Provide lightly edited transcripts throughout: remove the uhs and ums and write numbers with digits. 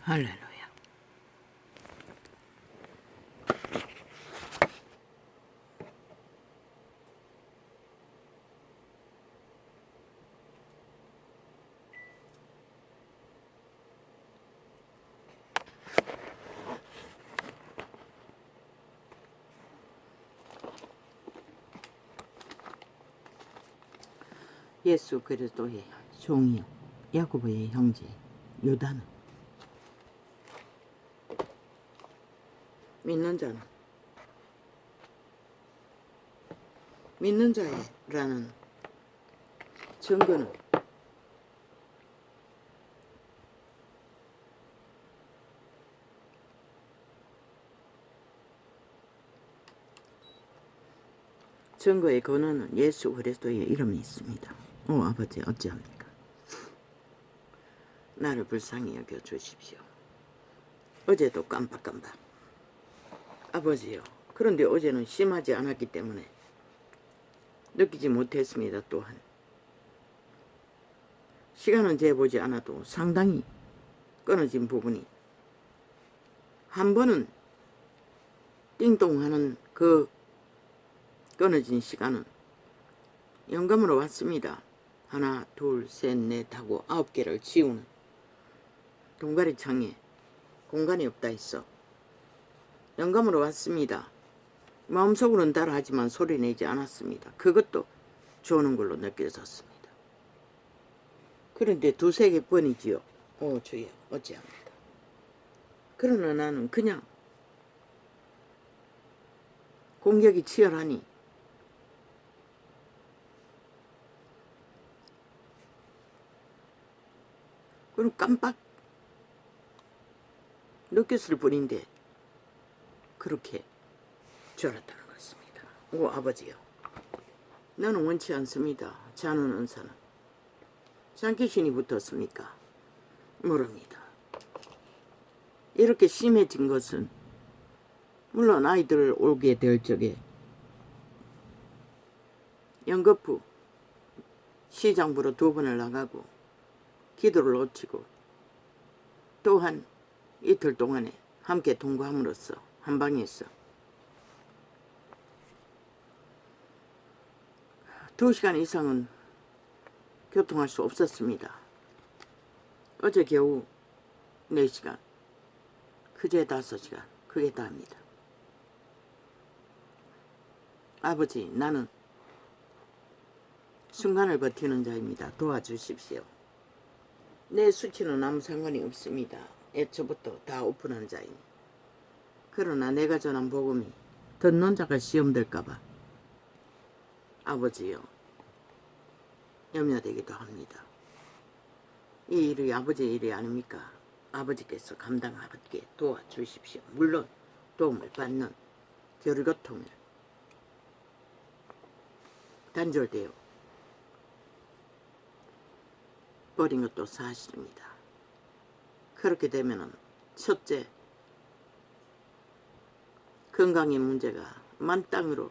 할렐루야. 예수 그리스도의 종이요 야고보의 형제 요다는 믿는 자라는 증거는 증거의 근원은 예수 그리스도의 이름이 있습니다. 오 아버지 어찌합니까? 나를 불쌍히 여겨 주십시오. 어제도 깜빡깜빡 아버지요. 그런데 어제는 심하지 않았기 때문에 느끼지 못했습니다. 또한 시간은 재보지 않아도 상당히 끊어진 부분이 한 번은 띵동하는 그 끊어진 시간은 영감으로 왔습니다. 하나 둘 셋 넷 하고 9개를 지우는 동가리 창에 공간이 없다 했어. 영감으로 왔습니다. 마음속으로는 따라하지만 소리내지 않았습니다. 그것도 좋은 걸로 느껴졌습니다. 그런데 2-3개 번이지요. 오 주여 어찌합니까? 그러나 나는 그냥 공격이 치열하니 그럼 깜빡 느꼈을 뿐인데 그렇게 졸았다는 것입니다. 오 아버지요. 나는 원치 않습니다. 자는 은사는. 장귀신이 붙었습니까? 모릅니다. 이렇게 심해진 것은 물론 아이들 오게 될 적에 연거푸 시장부로 2번을 나가고 기도를 놓치고 또한 이틀 동안에 함께 동거함으로써 한방에서 2시간 이상은 교통할 수 없었습니다. 어제 겨우 4시간, 그제 5시간, 그게 다입니다. 아버지, 나는 순간을 버티는 자입니다. 도와주십시오. 내 수치는 아무 상관이 없습니다. 애초부터 다 오픈한 자이니. 그러나 내가 전한 복음이 듣는 자가 시험될까봐 아버지요 염려되기도 합니다. 이 일이 아버지의 일이 아닙니까? 아버지께서 감당하게 도와주십시오. 물론 도움을 받는 교류교통을 단절되어 버린 것도 사실입니다. 그렇게 되면은 첫째, 건강의 문제가 만땅으로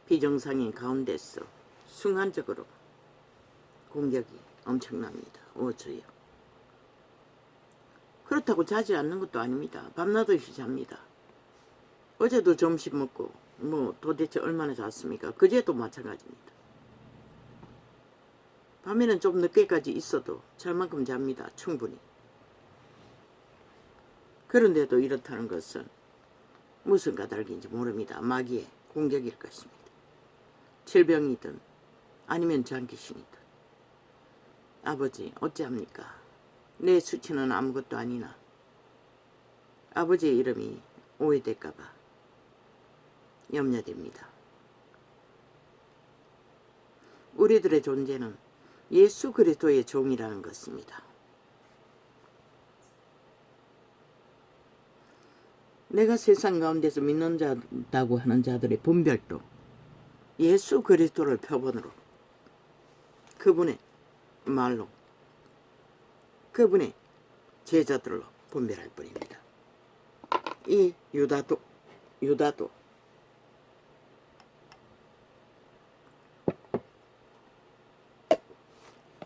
비정상인 가운데서 순간적으로 공격이 엄청납니다. 오 주여. 그렇다고 자지 않는 것도 아닙니다. 밤낮없이 잡니다. 어제도 점심 먹고 도대체 얼마나 잤습니까? 그제도 마찬가지입니다. 밤에는 좀 늦게까지 있어도 잘 만큼 잡니다. 충분히. 그런데도 이렇다는 것은 무슨 까닭인지 모릅니다. 마귀의 공격일 것입니다. 질병이든 아니면 장귀신이든. 아버지 어찌합니까? 내 수치는 아무것도 아니나 아버지의 이름이 오해될까봐 염려됩니다. 우리들의 존재는 예수 그리스도의 종이라는 것입니다. 내가 세상 가운데서 믿는 자다고 하는 자들의 분별도 예수 그리스도를 표본으로 그분의 말로 그분의 제자들로 분별할 뿐입니다. 이 유다도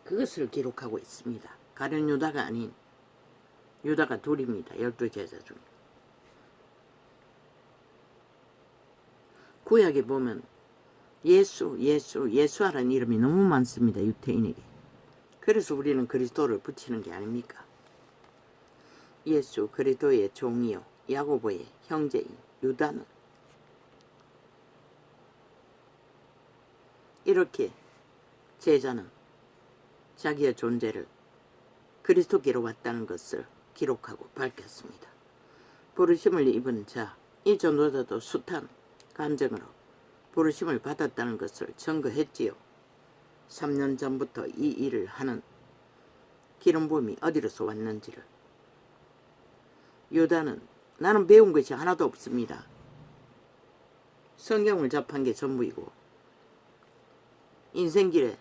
그것을 기록하고 있습니다. 가룟 유다가 아닌 유다가 둘입니다. 12제자 중. 구약에 보면 예수하라는 이름이 너무 많습니다. 유태인에게. 그래서 우리는 그리스도를 붙이는 게 아닙니까? 예수 그리스도의 종이요 야고보의 형제인 유다는 이렇게 제자는 자기의 존재를 그리스도께로 왔다는 것을 기록하고 밝혔습니다. 부르심을 입은 자, 이 전도자도 숱한 감정으로 부르심을 받았다는 것을 증거했지요. 3년 전부터 이 일을 하는 기름 부음이 어디로서 왔는지를. 유다는 나는 배운 것이 하나도 없습니다. 성경을 접한 게 전부이고 인생길에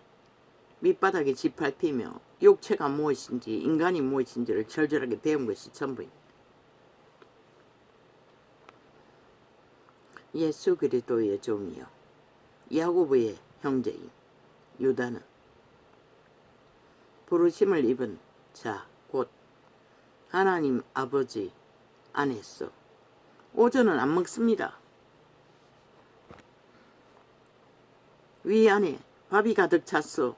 밑바닥에 짓밟히며 육체가 무엇인지 인간이 무엇인지를 절절하게 배운 것이 전부입니다. 예수 그리스도의 종이요 야고보의 형제인 유다는 부르심을 입은 자 곧 하나님 아버지 안에서 오전은 안 먹습니다. 위 안에 밥이 가득 찼어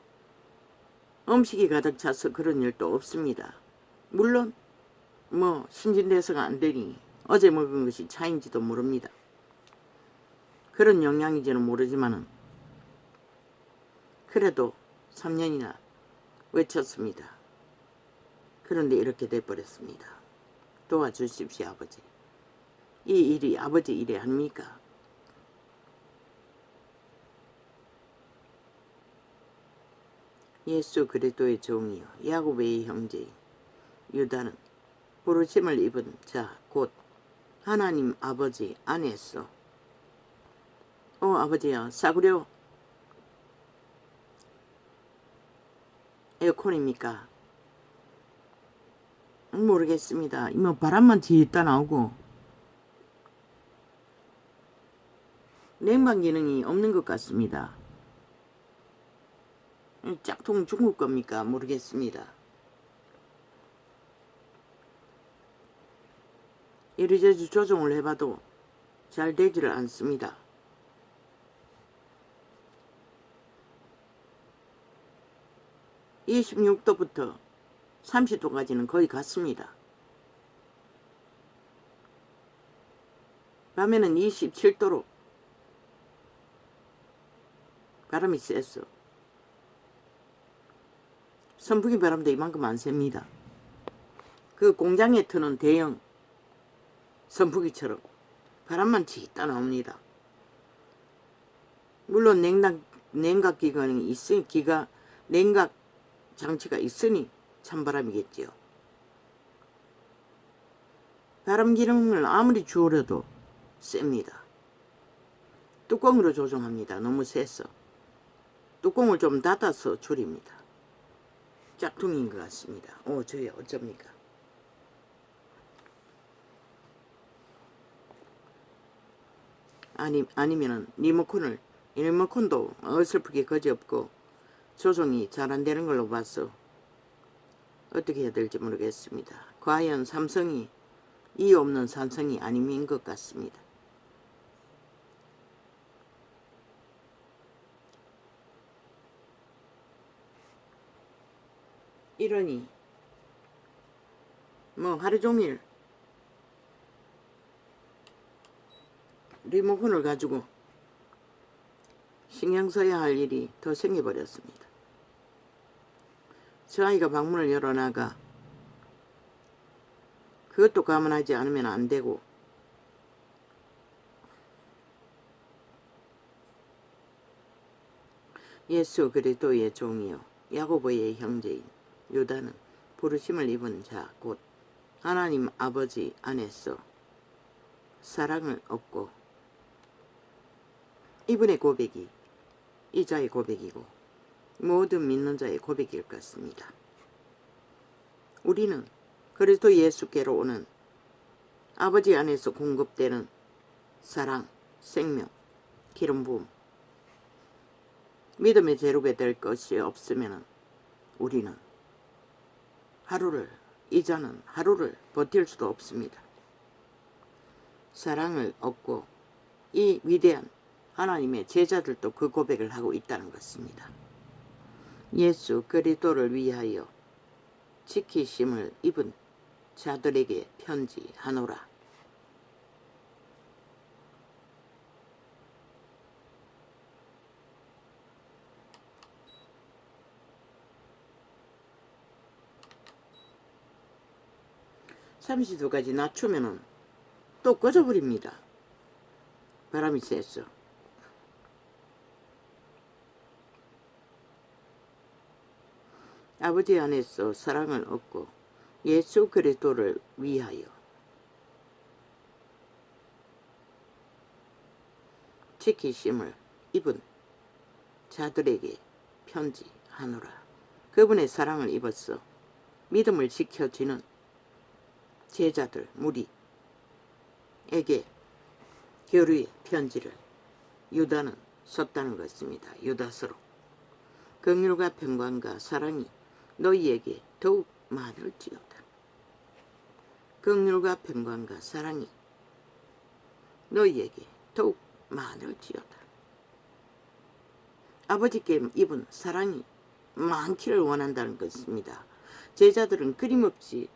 음식이 가득 차서 그런 일도 없습니다. 물론 신진대사가 안 되니 어제 먹은 것이 차인지도 모릅니다. 그런 영향인지는 모르지만은 그래도 3년이나 외쳤습니다. 그런데 이렇게 돼버렸습니다. 도와주십시오 아버지. 이 일이 아버지 일이 아닙니까? 예수 그리스도의 종이요 야고보의 형제인 유다는 부르심을 입은 자 곧 하나님 아버지 안에서 아버지야 싸구려 에어컨입니까? 모르겠습니다. 바람만 뒤있다 나오고 냉방 기능이 없는 것 같습니다. 짝퉁 중국 겁니까? 모르겠습니다. 이리저리 조종을 해봐도 잘 되지를 않습니다. (26도부터) 30도까지는 거의 같습니다. 밤에는 27도로 바람이 셌어. 선풍기 바람도 이만큼 안 셉니다. 그 공장에 트는 대형 선풍기처럼 바람만 치다 나옵니다. 물론 냉각 기관이 있으니 냉각 장치가 있으니 찬바람이겠지요. 바람 기능을 아무리 줄여도 셉니다. 뚜껑으로 조정합니다. 너무 세서 뚜껑을 좀 닫아서 줄입니다. 짝퉁인 것 같습니다. 저희 어쩝니까? 아니면은 리모컨도 어설프게 거지없고 조종이 잘 안 되는 걸로 봐서 어떻게 해야 될지 모르겠습니다. 과연 삼성이 이 없는 삼성이 아닌 것 같습니다. 이러니 하루 종일 리모컨을 가지고 신경 써야 할 일이 더 생겨버렸습니다. 저 아이가 방문을 열어나가 그것도 감안하지 않으면 안 되고 예수 그리스도의 종이요 야고보의 형제인 유다는 부르심을 입은 자 곧 하나님 아버지 안에서 사랑을 얻고 이분의 고백이 이 자의 고백이고 모든 믿는 자의 고백일 것 같습니다. 우리는 그리스도 예수께로 오는 아버지 안에서 공급되는 사랑, 생명, 기름 부음, 믿음의 재료가 될 것이 없으면 우리는 하루를 이 자는 하루를 버틸 수도 없습니다. 사랑을 얻고 이 위대한 하나님의 제자들도 그 고백을 하고 있다는 것입니다. 예수 그리스도를 위하여 지키심을 입은 자들에게 편지하노라. (32가지) 낮추면은 또 꺼져버립니다. 바람이 쐬서. 아버지 안에서 사랑을 얻고 예수 그리스도를 위하여 지키심을 입은 자들에게 편지하노라. 그분의 사랑을 입어서 믿음을 지켜지는 제자들 무리에게 교류의 편지를 유다는 썼다는 것입니다. 유다서로. 긍휼과 평강과 사랑이 너희에게 더욱 많을지어다. 긍휼과 평강과 사랑이 너희에게 더욱 많을지어다. 아버지께 입은 사랑이 많기를 원한다는 것입니다. 제자들은 끊임없이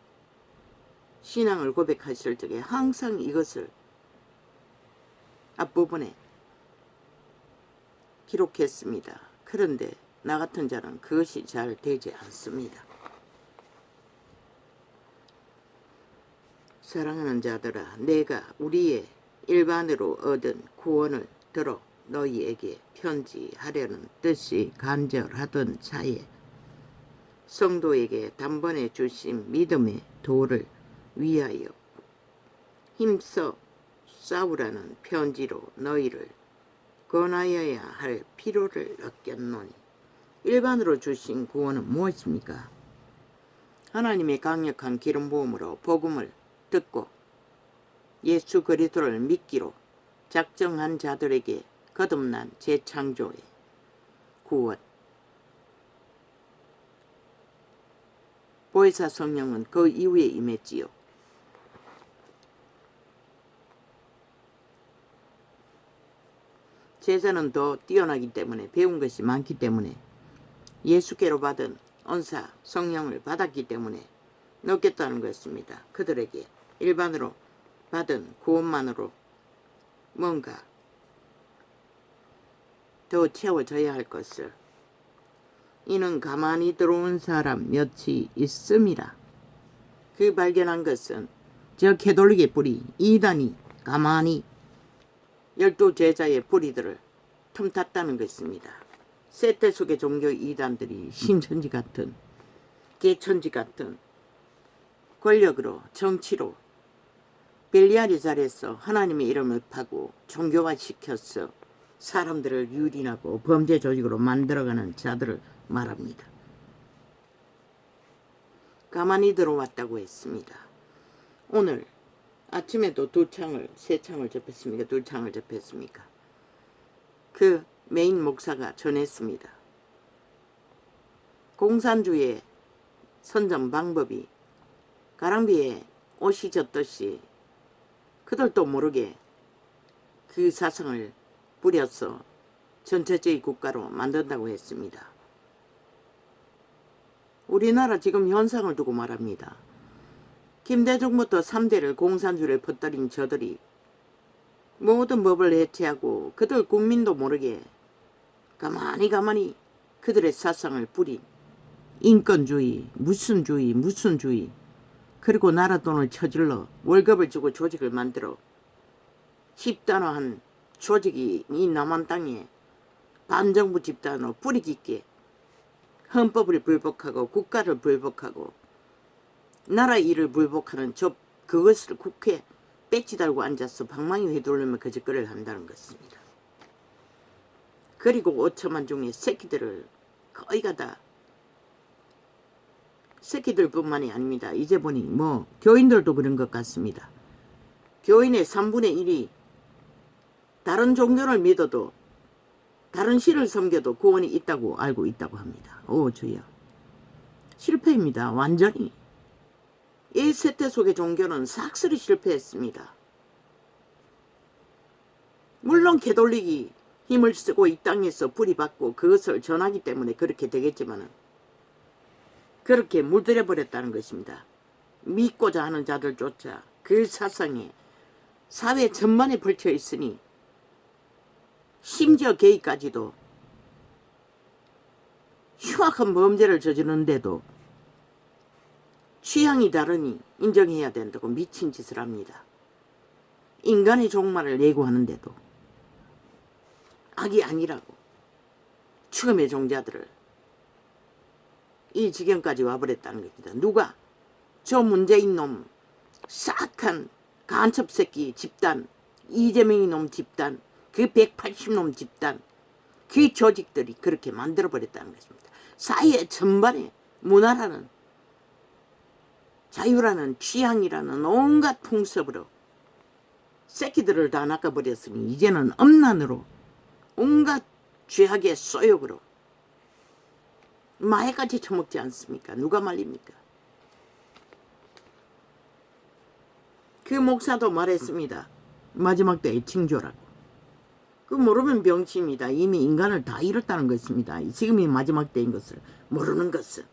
신앙을 고백하실 적에 항상 이것을 앞부분에 기록했습니다. 그런데 나 같은 자는 그것이 잘 되지 않습니다. 사랑하는 자들아, 내가 우리의 일반으로 얻은 구원을 들어 너희에게 편지하려는 뜻이 간절하던 차에 성도에게 단번에 주신 믿음의 도를 위하여 힘써 싸우라는 편지로 너희를 권하여야 할 필요를 느꼈노니. 일반으로 주신 구원은 무엇입니까? 하나님의 강력한 기름 부음으로 복음을 듣고 예수 그리스도를 믿기로 작정한 자들에게 거듭난 재창조의 구원. 보혜사 성령은 그 이후에 임했지요. 제자는 더 뛰어나기 때문에, 배운 것이 많기 때문에, 예수께로 받은 은사 성령을 받았기 때문에 넣겠다는 것입니다. 그들에게 일반으로 받은 구원만으로 뭔가 더 채워져야 할 것을. 이는 가만히 들어온 사람 몇이 있음이라. 그 발견한 것은 저 캐톨릭의 뿌리 이단이 가만히 12제자의 뿌리들을 틈탔다는 것입니다. 세태 속의 종교 이단들이 신천지 같은, 개천지 같은 권력으로, 정치로 벨리알이 잘해서 하나님의 이름을 파고 종교화시켜서 사람들을 유린하고 범죄 조직으로 만들어가는 자들을 말합니다. 가만히 들어왔다고 했습니다. 오늘 아침에도 세 창을 접했습니까? 2창을 접했습니까? 그 메인 목사가 전했습니다. 공산주의 선전 방법이 가랑비에 옷이 젖듯이 그들도 모르게 그 사상을 뿌려서 전체주의 국가로 만든다고 했습니다. 우리나라 지금 현상을 두고 말합니다. 김대중부터 3대를 공산주의를 퍼뜨린 저들이 모든 법을 해체하고 그들 국민도 모르게 가만히 그들의 사상을 뿌린 인권주의, 무슨 주의, 그리고 나라 돈을 쳐질러 월급을 주고 조직을 만들어 집단화한 조직이 이 남한 땅에 반정부 집단으로 뿌리 깊게 헌법을 불복하고 국가를 불복하고 나라 일을 불복하는 그것을 국회에 배지 달고 앉아서 방망이 휘두르며 그 짓거리를 한다는 것입니다. 그리고 5천만 중에 새끼들을 거의가 다 새끼들뿐만이 아닙니다. 이제 보니 교인들도 그런 것 같습니다. 교인의 3분의 1이 다른 종교를 믿어도 다른 신을 섬겨도 구원이 있다고 알고 있다고 합니다. 오 주여. 실패입니다. 완전히. 이 세태 속의 종교는 싹쓸이 실패했습니다. 물론 개돌리기 힘을 쓰고 이 땅에서 뿌리받고 그것을 전하기 때문에 그렇게 되겠지만 그렇게 물들여 버렸다는 것입니다. 믿고자 하는 자들조차 그 사상에 사회 전반에 걸쳐 있으니 심지어 게이까지도 흉악한 범죄를 저지르는데도 취향이 다르니 인정해야 된다고 미친 짓을 합니다. 인간의 종말을 예고하는데도 악이 아니라고 죽음의 종자들을 이 지경까지 와버렸다는 겁니다. 누가? 저 문재인 놈, 싹한 간첩새끼 집단, 이재명이 놈 집단, 그 180놈 집단, 그 조직들이 그렇게 만들어버렸다는 것입니다. 사회 전반에 문화라는 자유라는 취향이라는 온갖 풍습으로 새끼들을 다 낚아버렸으니 이제는 엄난으로 온갖 죄악의 소욕으로 마해까지 처먹지 않습니까? 누가 말립니까? 그 목사도 말했습니다. 마지막 때의 징조라고. 그 모르면 병치입니다. 이미 인간을 다 잃었다는 것입니다. 지금이 마지막 때인 것을 모르는 것은.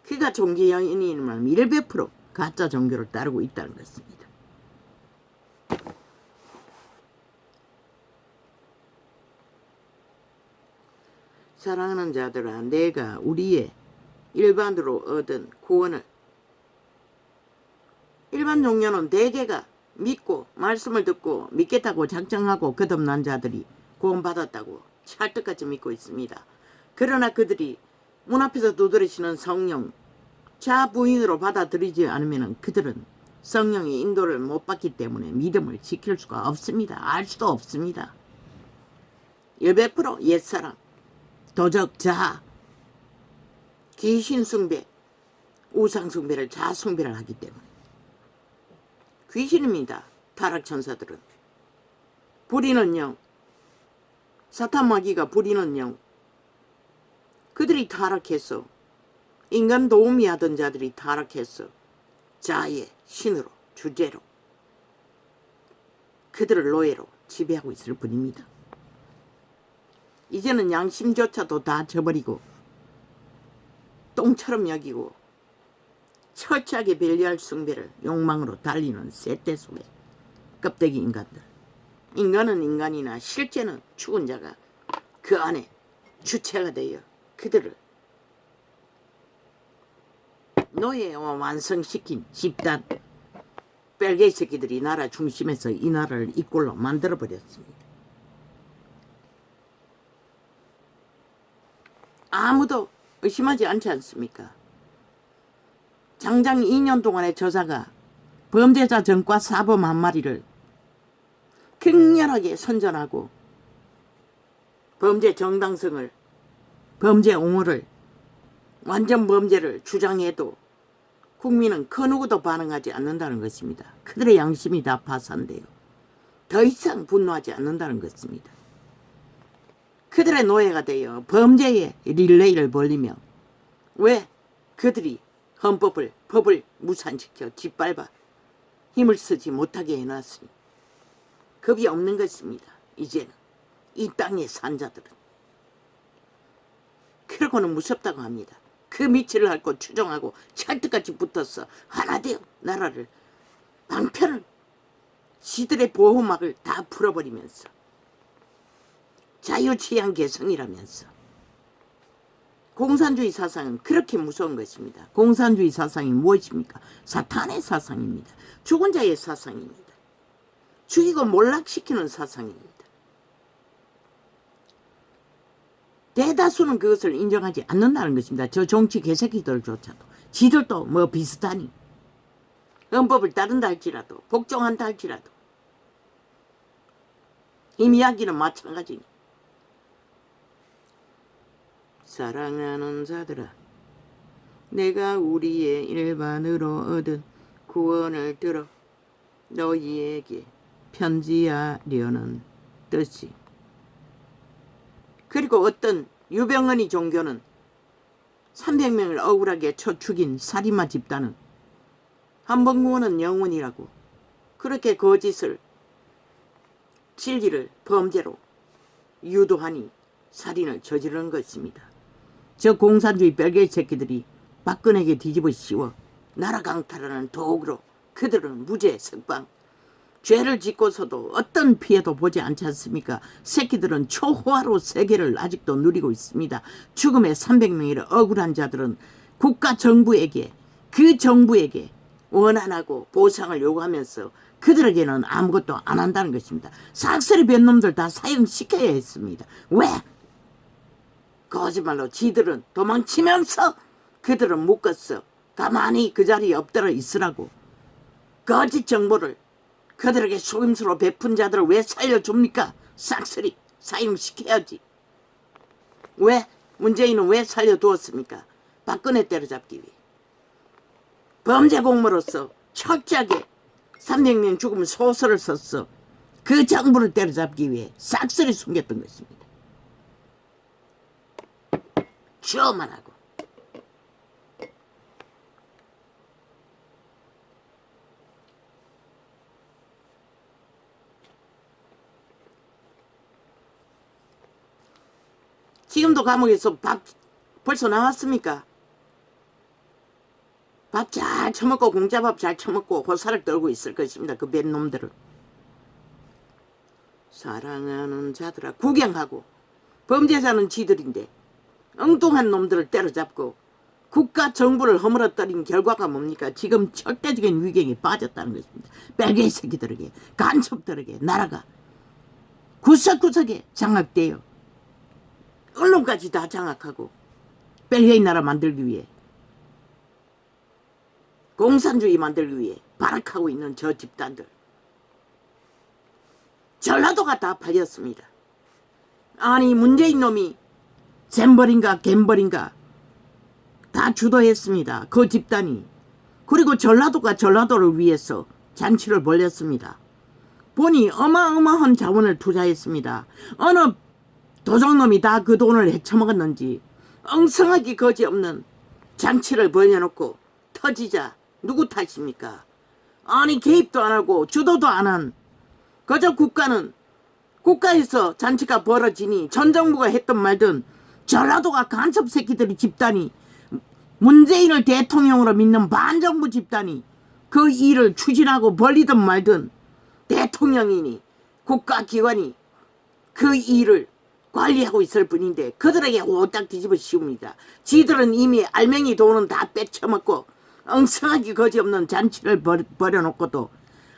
그가 종교인이면 100% 가짜 종교를 따르고 있다는 것입니다. 사랑하는 자들아, 내가 우리의 일반으로 얻은 구원을, 일반 종교는 대개가 믿고 말씀을 듣고 믿겠다고 작정하고 거듭난 자들이 구원받았다고 찰떡같이 믿고 있습니다. 그러나 그들이 문 앞에서 두드리시는 성령 자부인으로 받아들이지 않으면 그들은 성령의 인도를 못 받기 때문에 믿음을 지킬 수가 없습니다. 알 수도 없습니다. 100% 옛사람, 도적, 자아, 귀신 숭배, 우상 숭배를 자숭배를 하기 때문에 귀신입니다. 타락천사들은. 부리는 영, 사탄 마귀가 부리는 영, 그들이 타락했어. 인간 도우미 하던 자들이 타락했어. 자의 신으로, 주제로 그들을 노예로 지배하고 있을 뿐입니다. 이제는 양심조차도 다 저버리고 똥처럼 여기고 철저하게 벨리알 숭배를 욕망으로 달리는 세대 속의 껍데기 인간들. 인간은 인간이나 실제는 죽은 자가 그 안에 주체가 되어 그들을 노예와 완성시킨 집단 뺄개이 새끼들이 나라 중심에서 이 나라를 이 꼴로 만들어버렸습니다. 아무도 의심하지 않지 않습니까? 장장 2년 동안의 저자가 범죄자 전과 사범 한 마리를 격렬하게 선전하고 범죄 정당성을, 범죄 옹호를, 완전 범죄를 주장해도 국민은 그 누구도 반응하지 않는다는 것입니다. 그들의 양심이 다 파산돼요. 더 이상 분노하지 않는다는 것입니다. 그들의 노예가 되어 범죄의 릴레이를 벌리며 왜 그들이 헌법을, 법을 무산시켜 짓밟아 힘을 쓰지 못하게 해놨으니 겁이 없는 것입니다. 이제는 이 땅의 산자들은. 그러고는 무섭다고 합니다. 그 밑을 앓고 추종하고 찰떡같이 붙어서 하나 되어 나라를 방편을 지들의 보호막을 다 풀어버리면서 자유취향 개성이라면서. 공산주의 사상은 그렇게 무서운 것입니다. 공산주의 사상이 무엇입니까? 사탄의 사상입니다. 죽은 자의 사상입니다. 죽이고 몰락시키는 사상입니다. 대다수는 그것을 인정하지 않는다는 것입니다. 저 정치 개새끼들조차도. 지들도 뭐 비슷하니. 헌법을 따른다 할지라도, 복종한다 할지라도. 이 이야기는 마찬가지니. 사랑하는 자들아, 내가 우리의 일반으로 얻은 구원을 들어 너희에게 편지하려는 뜻이. 그리고 어떤 유병언이 종교는 300명을 억울하게 쳐 죽인 살인마 집단은 한 번 구원은 영원이라고 그렇게 거짓을 진리를 범죄로 유도하니 살인을 저지르는 것입니다. 저 공산주의 별개의 새끼들이 박근혜에게 뒤집어 씌워 나라 강탈하는 도구로 그들은 무죄 석방 죄를 짓고서도 어떤 피해도 보지 않지 않습니까? 새끼들은 초호화로 세계를 아직도 누리고 있습니다. 죽음의 300명이라 억울한 자들은 국가 정부에게 그 정부에게 원한하고 보상을 요구하면서 그들에게는 아무것도 안 한다는 것입니다. 삭슬이 된 놈들 다 사형시켜야 했습니다. 왜? 거짓말로 지들은 도망치면서 그들은 묶었어. 가만히 그 자리에 엎드려 있으라고. 거짓 정보를 그들에게 속임수로 베푼 자들을 왜 살려줍니까? 싹쓸이 사형시켜야지. 왜? 문재인은 왜 살려두었습니까? 박근혜 때려잡기 위해. 범죄 공모로서 철저하게 300명 죽으면 소설을 썼어. 그 정부를 때려잡기 위해 싹쓸이 숨겼던 것입니다. 주어만 하고. 지금도 감옥에서 밥 벌써 나왔습니까? 밥 잘 처먹고 공짜밥 잘 처먹고 호사를 떨고 있을 것입니다. 그 뱃놈들은. 사랑하는 자들아 구경하고 범죄자는 지들인데 엉뚱한 놈들을 때려잡고 국가 정부를 허물어뜨린 결과가 뭡니까? 지금 절대적인 위경에 빠졌다는 것입니다. 빨개 새끼들에게 간첩들에게 나라가 구석구석에 장악돼요. 언론까지 다 장악하고 빨개인 나라 만들기 위해 공산주의 만들기 위해 발악하고 있는 저 집단들. 전라도가 다 팔렸습니다. 아니 문재인 놈이 잼벌인가 갬벌인가 다 주도했습니다. 그 집단이. 그리고 전라도가 전라도를 위해서 잔치를 벌였습니다. 보니 어마어마한 자원을 투자했습니다. 어느 도적놈이 다 그 돈을 헤쳐먹었는지 엉성하게 거지없는 잔치를 벌여놓고 터지자 누구 탓입니까? 아니 개입도 안 하고 주도도 안 한 그저 국가에서 잔치가 벌어지니 전 정부가 했던 말든 전라도가 간첩 새끼들이 집단이 문재인을 대통령으로 믿는 반정부 집단이 그 일을 추진하고 벌리든 말든 대통령이니 국가기관이 그 일을 관리하고 있을 뿐인데 그들에게 오딱 뒤집어 씌웁니다. 지들은 이미 알맹이 돈은 다 빼쳐먹고 엉성하게 거지없는 잔치를 벌여놓고도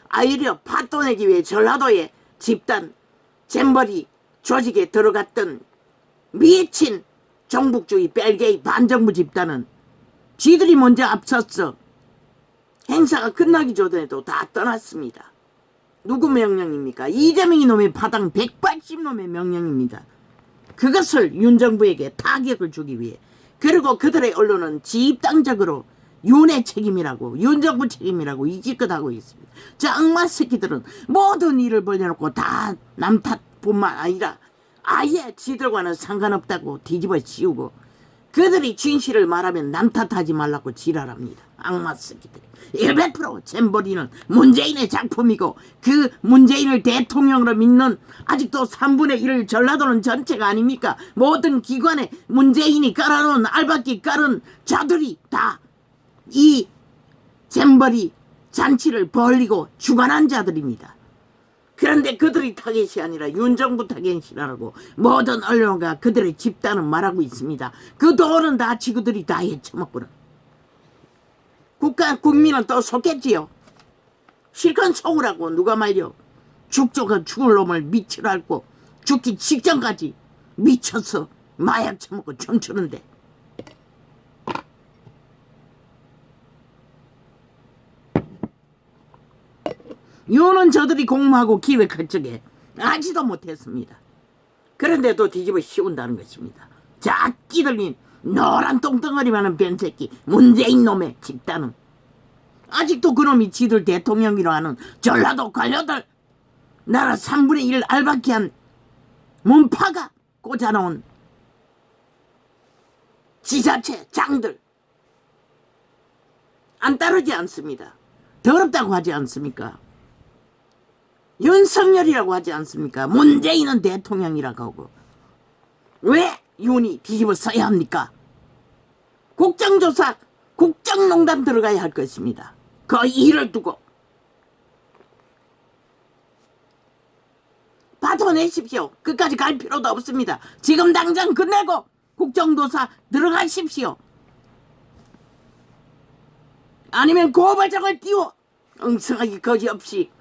아이려 팥도 내기 위해 전라도의 집단 잼버리 조직에 들어갔던 미친 정북주의 뺄개의 반정부 집단은 지들이 먼저 앞섰어. 행사가 끝나기 전에도 다 떠났습니다. 누구 명령입니까? 이재명이 놈의 파당 180놈의 명령입니다. 그것을 윤정부에게 타격을 주기 위해. 그리고 그들의 언론은 집단적으로 윤의 책임이라고 윤정부 책임이라고 이짓것하고 있습니다. 저 악마 새끼들은 모든 일을 벌려놓고 다 남 탓뿐만 아니라 아예 지들과는 상관없다고 뒤집어 씌우고 그들이 진실을 말하면 남 탓하지 말라고 지랄합니다. 악마 새끼들. 100% 잼버리는 문재인의 작품이고 그 문재인을 대통령으로 믿는 아직도 3분의 1을 전라도는 전체가 아닙니까? 모든 기관에 문재인이 깔아놓은 알박기 깔은 자들이 다 이 잼버리 잔치를 벌리고 주관한 자들입니다. 그런데 그들이 타겟이 아니라 윤정부 타겟이라고 모든 언론과 그들의 집단은 말하고 있습니다. 그 돈은 다 지구들이 다 헤쳐먹고는. 국민은 또 속겠지요. 실컷 속으라고 누가 말려. 죽조가 죽을 놈을 미치로 앓고 죽기 직전까지 미쳐서 마약 처먹고 춤추는데. 요는 저들이 공모하고 기획할 적에 아지도 못했습니다. 그런데도 뒤집어 씌운다는 것입니다. 자끼들린 노란 똥덩어리 많은 변새끼 문재인 놈의 집단은 아직도 그놈이 지들 대통령이라 하는 전라도 관료들 나라 3분의 1 알바키한 문파가 꽂아놓은 지자체 장들 안 따르지 않습니다. 더럽다고 하지 않습니까? 윤석열이라고 하지 않습니까? 문재인은 대통령이라고 하고. 왜 윤이 뒤집어 써야 합니까? 국정조사, 국정농단 들어가야 할 것입니다. 그 일을 두고 받아내십시오. 끝까지 갈 필요도 없습니다. 지금 당장 끝내고 국정조사 들어가십시오. 아니면 고발장을 띄워 엉성하게 거지없이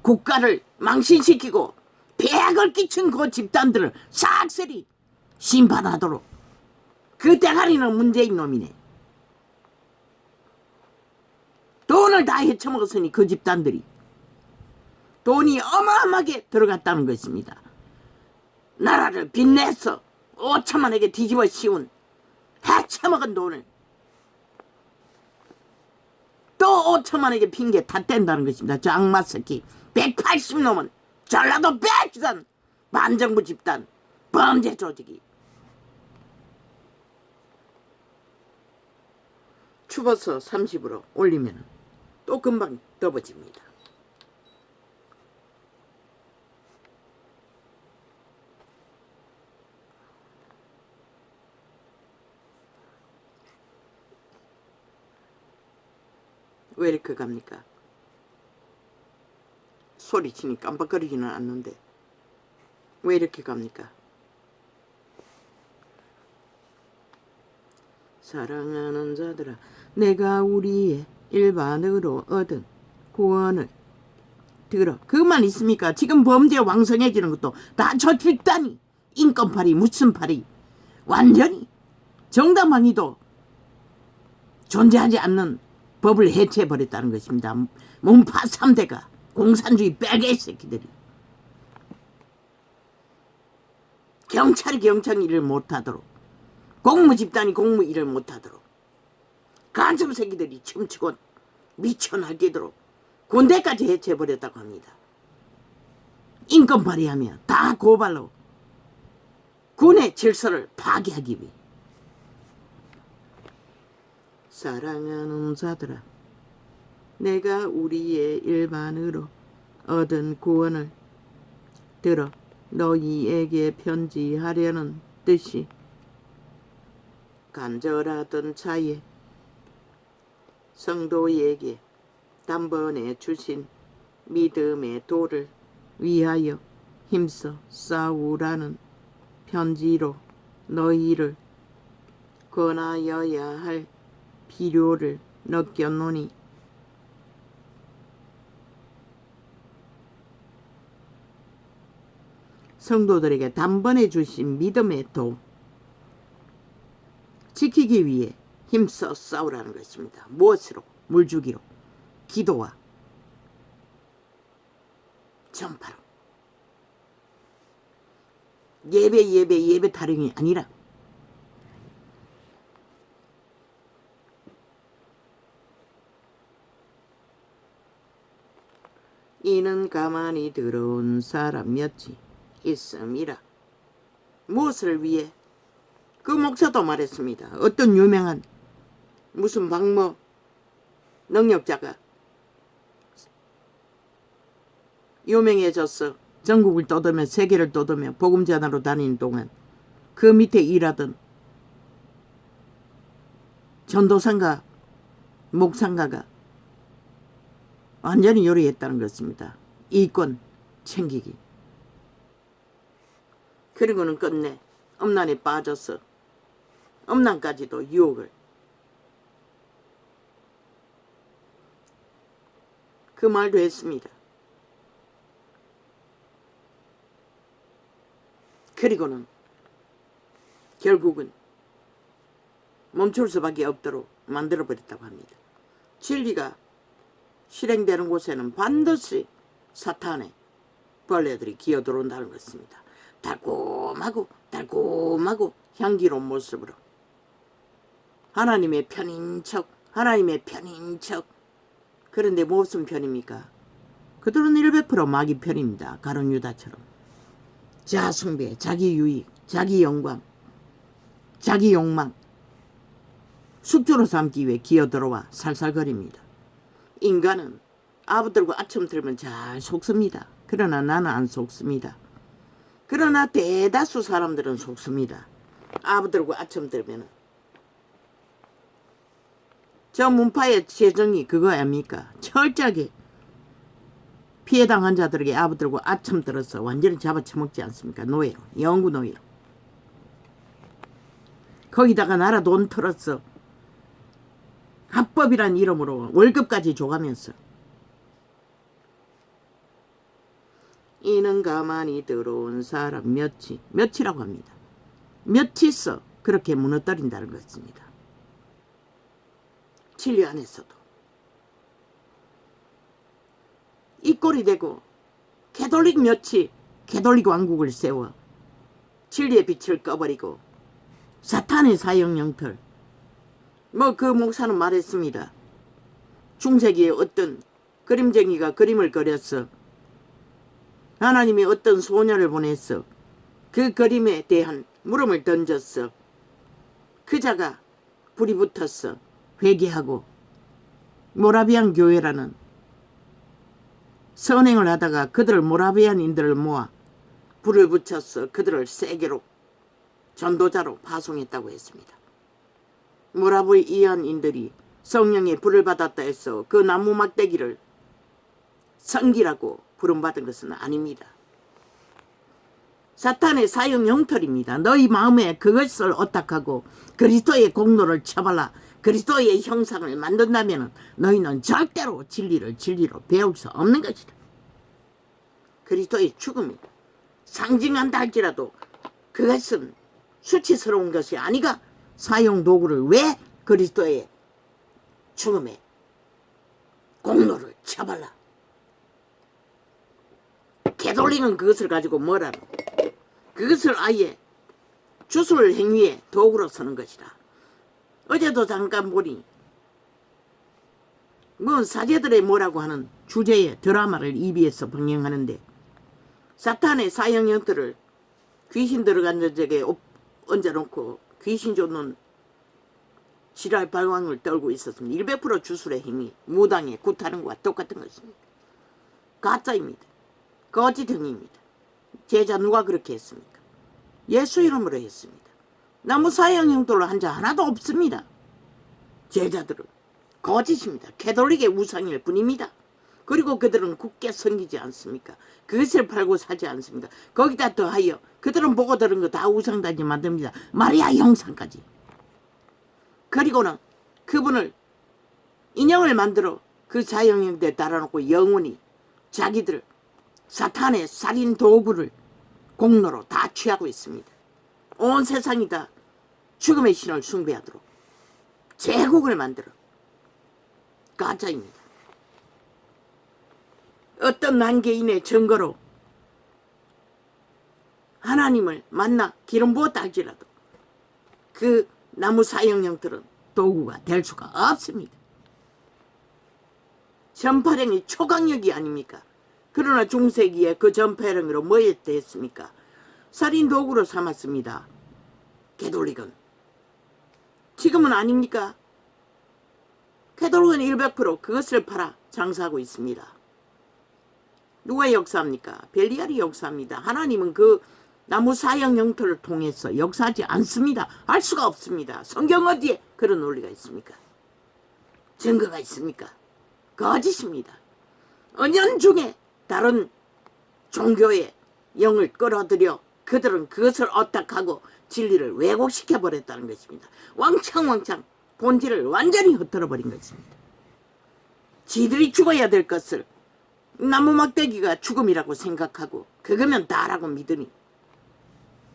국가를 망신시키고 폐악을 끼친 그 집단들을 싹쓸이 심판하도록. 그 대가리는 문재인 놈이네. 돈을 다 헤쳐먹었으니 그 집단들이 돈이 어마어마하게 들어갔다는 것입니다. 나라를 빚내서 5천만에게 뒤집어 씌운 헤쳐먹은 돈을 또 5천만에게 핑계 다 뗀다는 것입니다. 저 악마 새끼 180놈은 전라도 백산 반정부 집단 범죄 조직이 추버서 30으로 올리면 또 금방 덮어집니다. 왜 이렇게 갑니까? 소리치니 깜빡거리지는 않는데 왜 이렇게 갑니까? 사랑하는 자들아, 내가 우리의 일반으로 얻은 구원을 들어. 그것만 있습니까? 지금 범죄 왕성해지는 것도 다 저 집단이 인권파리 무슨 파리 완전히 정당방위도 존재하지 않는 법을 해체해버렸다는 것입니다. 몸파 3대가 공산주의 빨개 새끼들이. 경찰이 경찰 일을 못하도록, 공무집단이 공무 일을 못하도록, 간첩 새끼들이 춤추고 미쳐 날뛰도록 군대까지 해체해버렸다고 합니다. 인권 발휘하며 다 고발로 군의 질서를 파괴하기 위해. 사랑하는 자들아, 내가 우리의 일반으로 얻은 구원을 들어 너희에게 편지하려는 뜻이 간절하던 차에 성도에게 단번에 주신 믿음의 도를 위하여 힘써 싸우라는 편지로 너희를 권하여야 할 필요를 느꼈노니 성도들에게 단번에 주신 믿음의 도 지키기 위해 힘써 싸우라는 것입니다. 무엇으로? 물주기로, 기도와 전파로. 예배 타령이 아니라 이는 가만히 들어온 사람이었지 있음이라. 무엇을 위해? 그 목사도 말했습니다. 어떤 유명한 무슨 박모 능력자가 유명해졌어. 전국을 떠돌며 세계를 떠돌며 복음 전하러 다니는 동안 그 밑에 일하던 전도사인가 목사인가가 완전히 요리했다는 것입니다. 이권 챙기기. 그리고는 끝내 음란에 빠져서 음란까지도 유혹을. 그 말도 했습니다. 그리고는 결국은 멈출 수밖에 없도록 만들어버렸다고 합니다. 진리가 실행되는 곳에는 반드시 사탄의 벌레들이 기어들어온다는 것입니다. 달콤하고 향기로운 모습으로 하나님의 편인 척. 그런데 무슨 편입니까? 그들은 100% 마귀 편입니다. 가룟 유다처럼. 자숭배, 자기 유익, 자기 영광, 자기 욕망, 숙주로 삼기 위해 기어들어와 살살거립니다. 인간은 아부들과 아첨 들면 잘 속습니다. 그러나 나는 안 속습니다. 그러나 대다수 사람들은 속습니다. 아부들과 아첨 들면은. 저 문파의 재정이 그거 아닙니까? 철저하게 피해당한 자들에게 아부들과 아첨 들어서 완전히 잡아쳐먹지 않습니까? 노예로, 영구 노예로. 거기다가 나라 돈 털었어. 합법이란 이름으로 월급까지 줘가면서. 이는 가만히 들어온 사람 몇이라고 합니다. 몇이서 그렇게 무너뜨린다는 것입니다. 진리 안에서도. 이 꼴이 되고 캐톨릭 몇이 캐톨릭 왕국을 세워 진리의 빛을 꺼버리고 사탄의 사형 영털. 그 목사는 말했습니다. 중세기에 어떤 그림쟁이가 그림을 그렸어. 하나님이 어떤 소녀를 보냈어. 그 그림에 대한 물음을 던졌어. 그 자가 불이 붙었어. 회개하고 모라비안 교회라는 선행을 하다가 그들을 모라비안인들을 모아 불을 붙였어. 그들을 세계로 전도자로 파송했다고 했습니다. 모라비안인들이 성령의 불을 받았다 해서 그 나무 막대기를 성기라고 부름받은 것은 아닙니다. 사탄의 사형 영털입니다. 너희 마음에 그것을 오탁하고 그리스도의 공로를 쳐발라 그리스도의 형상을 만든다면 너희는 절대로 진리로 배울 수 없는 것이다. 그리스도의 죽음이 상징한다 할지라도 그것은 수치스러운 것이 아니가 사형 도구를 왜 그리스도의 죽음에 공로를 쳐발라. 캐톨릭은 그것을 가지고 뭐라노? 그것을 아예 주술 행위의 도구로 쓰는 것이다. 어제도 잠깐 보니 사제들의 뭐라고 하는 주제의 드라마를 EBS 방영하는데 사탄의 사형 형태를 귀신 들어간 적에 얹어놓고 귀신 쫓는 지랄 발광을 떨고 있었습니다. 100% 주술의 힘이 무당에 굿하는 것과 똑같은 것입니다. 가짜입니다. 거짓 행위입니다. 제자 누가 그렇게 했습니까? 예수 이름으로 했습니다. 나무 사형 형도를 한 자 하나도 없습니다. 제자들은 거짓입니다. 캐톨릭의 우상일 뿐입니다. 그리고 그들은 굳게 섬기지 않습니까? 그것을 팔고 사지 않습니까? 거기다 더하여 그들은 보고 들은 거 다 우상단지 만듭니다. 마리아 형상까지. 그리고는 그분을 인형을 만들어 그 사형형대에 달아놓고 영원히 자기들 사탄의 살인 도구를 공로로 다 취하고 있습니다. 온 세상이 다 죽음의 신을 숭배하도록 제국을 만들어. 가짜입니다. 어떤 난개인의 증거로 하나님을 만나 기름 부었다 할지라도 그 나무 사형 형들은 도구가 될 수가 없습니다. 전파령이 초강력이 아닙니까? 그러나 중세기에 그 전파령으로 뭐였습니까? 살인 도구로 삼았습니다. 캐톨릭은. 지금은 아닙니까? 캐톨릭은 100% 그것을 팔아 장사하고 있습니다. 누가 역사합니까? 벨리알이 역사합니다. 하나님은 그 나무 사형 형태를 통해서 역사하지 않습니다. 알 수가 없습니다. 성경 어디에 그런 논리가 있습니까? 증거가 있습니까? 거짓입니다. 은연중에 다른 종교의 영을 끌어들여 그들은 그것을 어탁하고 진리를 왜곡시켜 버렸다는 것입니다. 왕창 본질을 완전히 흩어버린 것입니다. 지들이 죽어야 될 것을 나무 막대기가 죽음이라고 생각하고 그거면 다라고 믿으니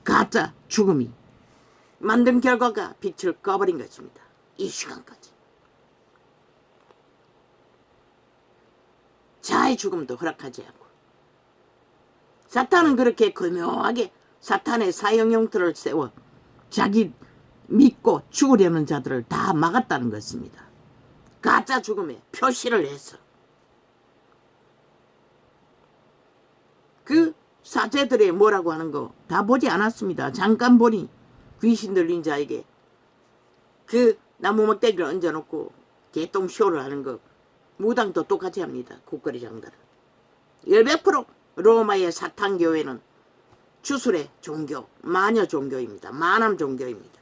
가짜 죽음이 만든 결과가 빛을 꺼버린 것입니다. 이 시간까지. 자의 죽음도 허락하지 않고 사탄은 그렇게 교묘하게 사탄의 사형 형태를 세워 자기 믿고 죽으려는 자들을 다 막았다는 것입니다. 가짜 죽음에 표시를 해서 그 사제들의 뭐라고 하는 거 다 보지 않았습니다. 잠깐 보니 귀신 들린 자에게 그 나무 막대기를 얹어놓고 개똥 쇼를 하는 거 무당도 똑같이 합니다. 국거리 장들은. 100% 로마의 사탄교회는 주술의 종교, 마녀 종교입니다. 마남 종교입니다.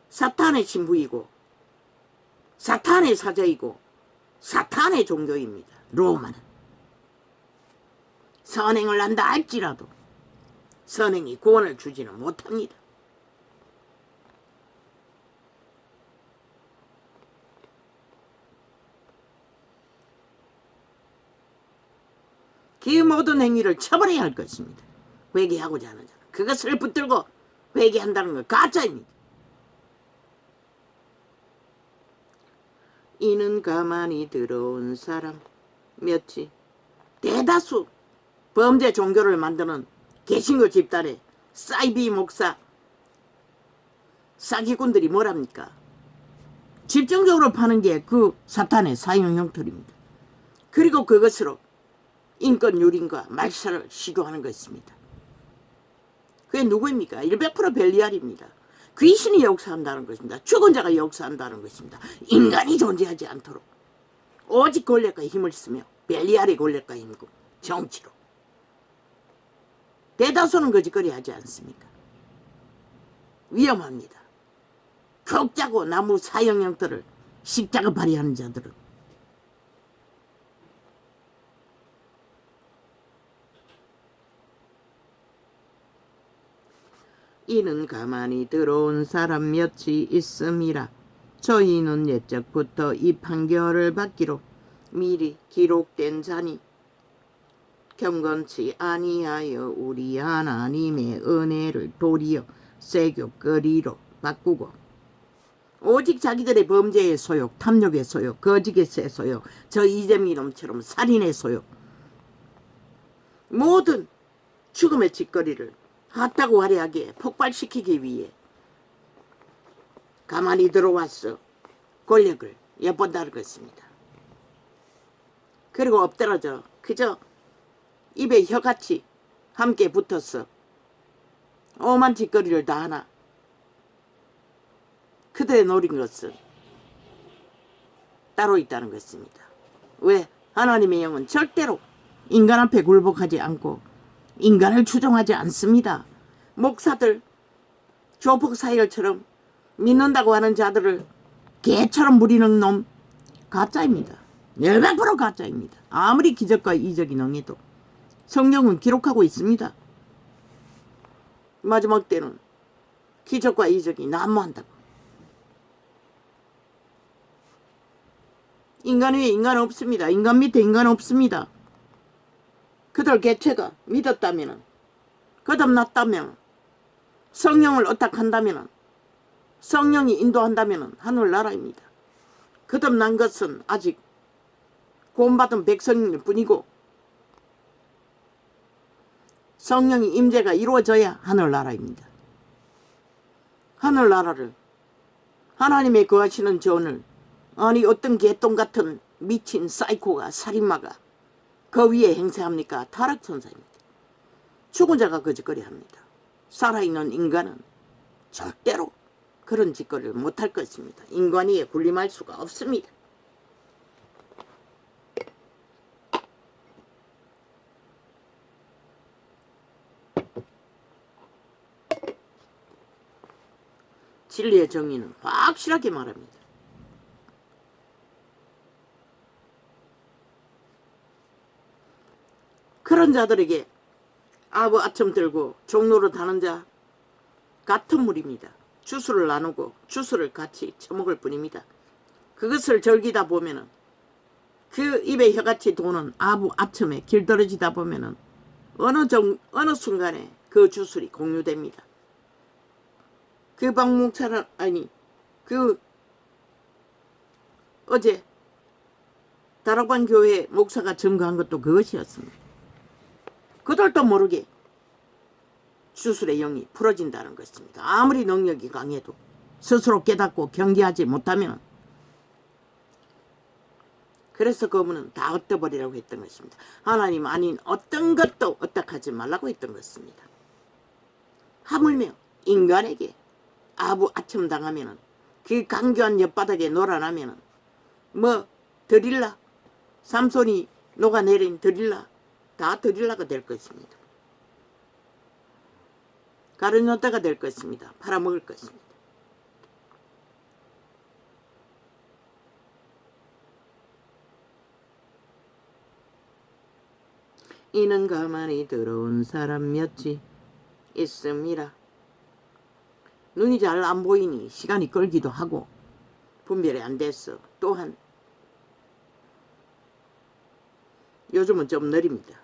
사탄의 신부이고 사탄의 사제이고 사탄의 종교입니다. 로마는. 선행을 한다 할지라도 선행이 구원을 주지는 못합니다. 그 모든 행위를 처벌해야 할 것입니다. 회개하고자 하는 자는 그것을 붙들고 회개한다는 건 가짜입니다. 이는 가만히 들어온 사람 몇지 대다수 범죄 종교를 만드는 개신교 집단의 사이비 목사 사기꾼들이 뭐랍니까? 집중적으로 파는 게 그 사탄의 사형 형틀입니다. 그리고 그것으로 인권 유린과 말살을 시도하는 것입니다. 그게 누구입니까? 100% 벨리알입니다. 귀신이 역사한다는 것입니다. 죽은 자가 역사한다는 것입니다. 인간이 존재하지 않도록 오직 권력과 힘을 쓰며 벨리알의 권력과 힘과 정치로. 대다수는 거짓거리 하지 않습니까? 위험합니다. 콕 짜고 나무 사형 형태를 십자가 발휘하는 자들은 이는 가만히 들어온 사람 몇이 있음이라. 저희는 옛적부터 이 판결을 받기로 미리 기록된 자니 경건치 아니하여 우리 하나님의 은혜를 도리어 세교거리로 바꾸고 오직 자기들의 범죄의 소욕, 탐욕의 소욕, 거짓의 소욕, 저 이재명 이놈처럼 살인의 소욕, 모든 죽음의 짓거리를 핫다고 화려하게 폭발시키기 위해 가만히 들어왔어 권력을 엿본다는 것입니다. 그리고 엎드러져 그저 입에 혀같이 함께 붙어서 오만 짓거리를 다 하나. 그들의 노린 것은 따로 있다는 것입니다. 왜? 하나님의 영은 절대로 인간 앞에 굴복하지 않고 인간을 추종하지 않습니다. 목사들 조폭 사이들처럼 믿는다고 하는 자들을 개처럼 부리는 놈 가짜입니다. 100% 가짜입니다. 아무리 기적과 이적이 능해도 성경은 기록하고 있습니다. 마지막 때는 기적과 이적이 난무한다고. 인간 위에 인간 없습니다. 인간 밑에 인간 없습니다. 그들 개체가 믿었다면, 거듭났다면, 성령을 의탁한다면, 성령이 인도한다면 하늘나라입니다. 거듭난 것은 아직 구원받은 백성일 뿐이고 성령의 임재가 이루어져야 하늘나라입니다. 하늘나라를 하나님의 거하시는 전을 아니 어떤 개똥 같은 미친 사이코가 살인마가 그 위에 행세합니까? 타락천사입니다. 죽은 자가 거짓거리 합니다. 살아있는 인간은 절대로 그런 짓거리를 못할 것입니다. 인간 위에 군림할 수가 없습니다. 진리의 정의는 확실하게 말합니다. 그런 자들에게 아부 아첨 들고 종로를 다는 자 같은 물입니다. 주술을 나누고 주술을 같이 처먹을 뿐입니다. 그것을 즐기다 보면은 그 입에 혀같이 도는 아부 아첨에 길들여지다 보면은 어느 순간에 그 주술이 공유됩니다. 그 박목사는 어제 다락방 교회 목사가 증거한 것도 그것이었습니다. 그들도 모르게 주술의 영이 풀어진다는 것입니다. 아무리 능력이 강해도 스스로 깨닫고 경계하지 못하면 그래서 그분은 다 얻어버리라고 했던 것입니다. 하나님 아닌 어떤 것도 얻닥하지 말라고 했던 것입니다. 하물며 인간에게 아부 아첨 당하면은 그 강교한 옆바닥에 놀아나면은 뭐 드릴라 삼손이 녹아내린 드릴라 다 드릴라가 될 것입니다. 가르뇨따가 될 것입니다. 팔아먹을 것입니다. 이는 가만히 들어온 사람 몇이 있습니다. 눈이 잘 안 보이니 시간이 끌기도 하고 분별이 안 됐어. 또한 요즘은 좀 느립니다.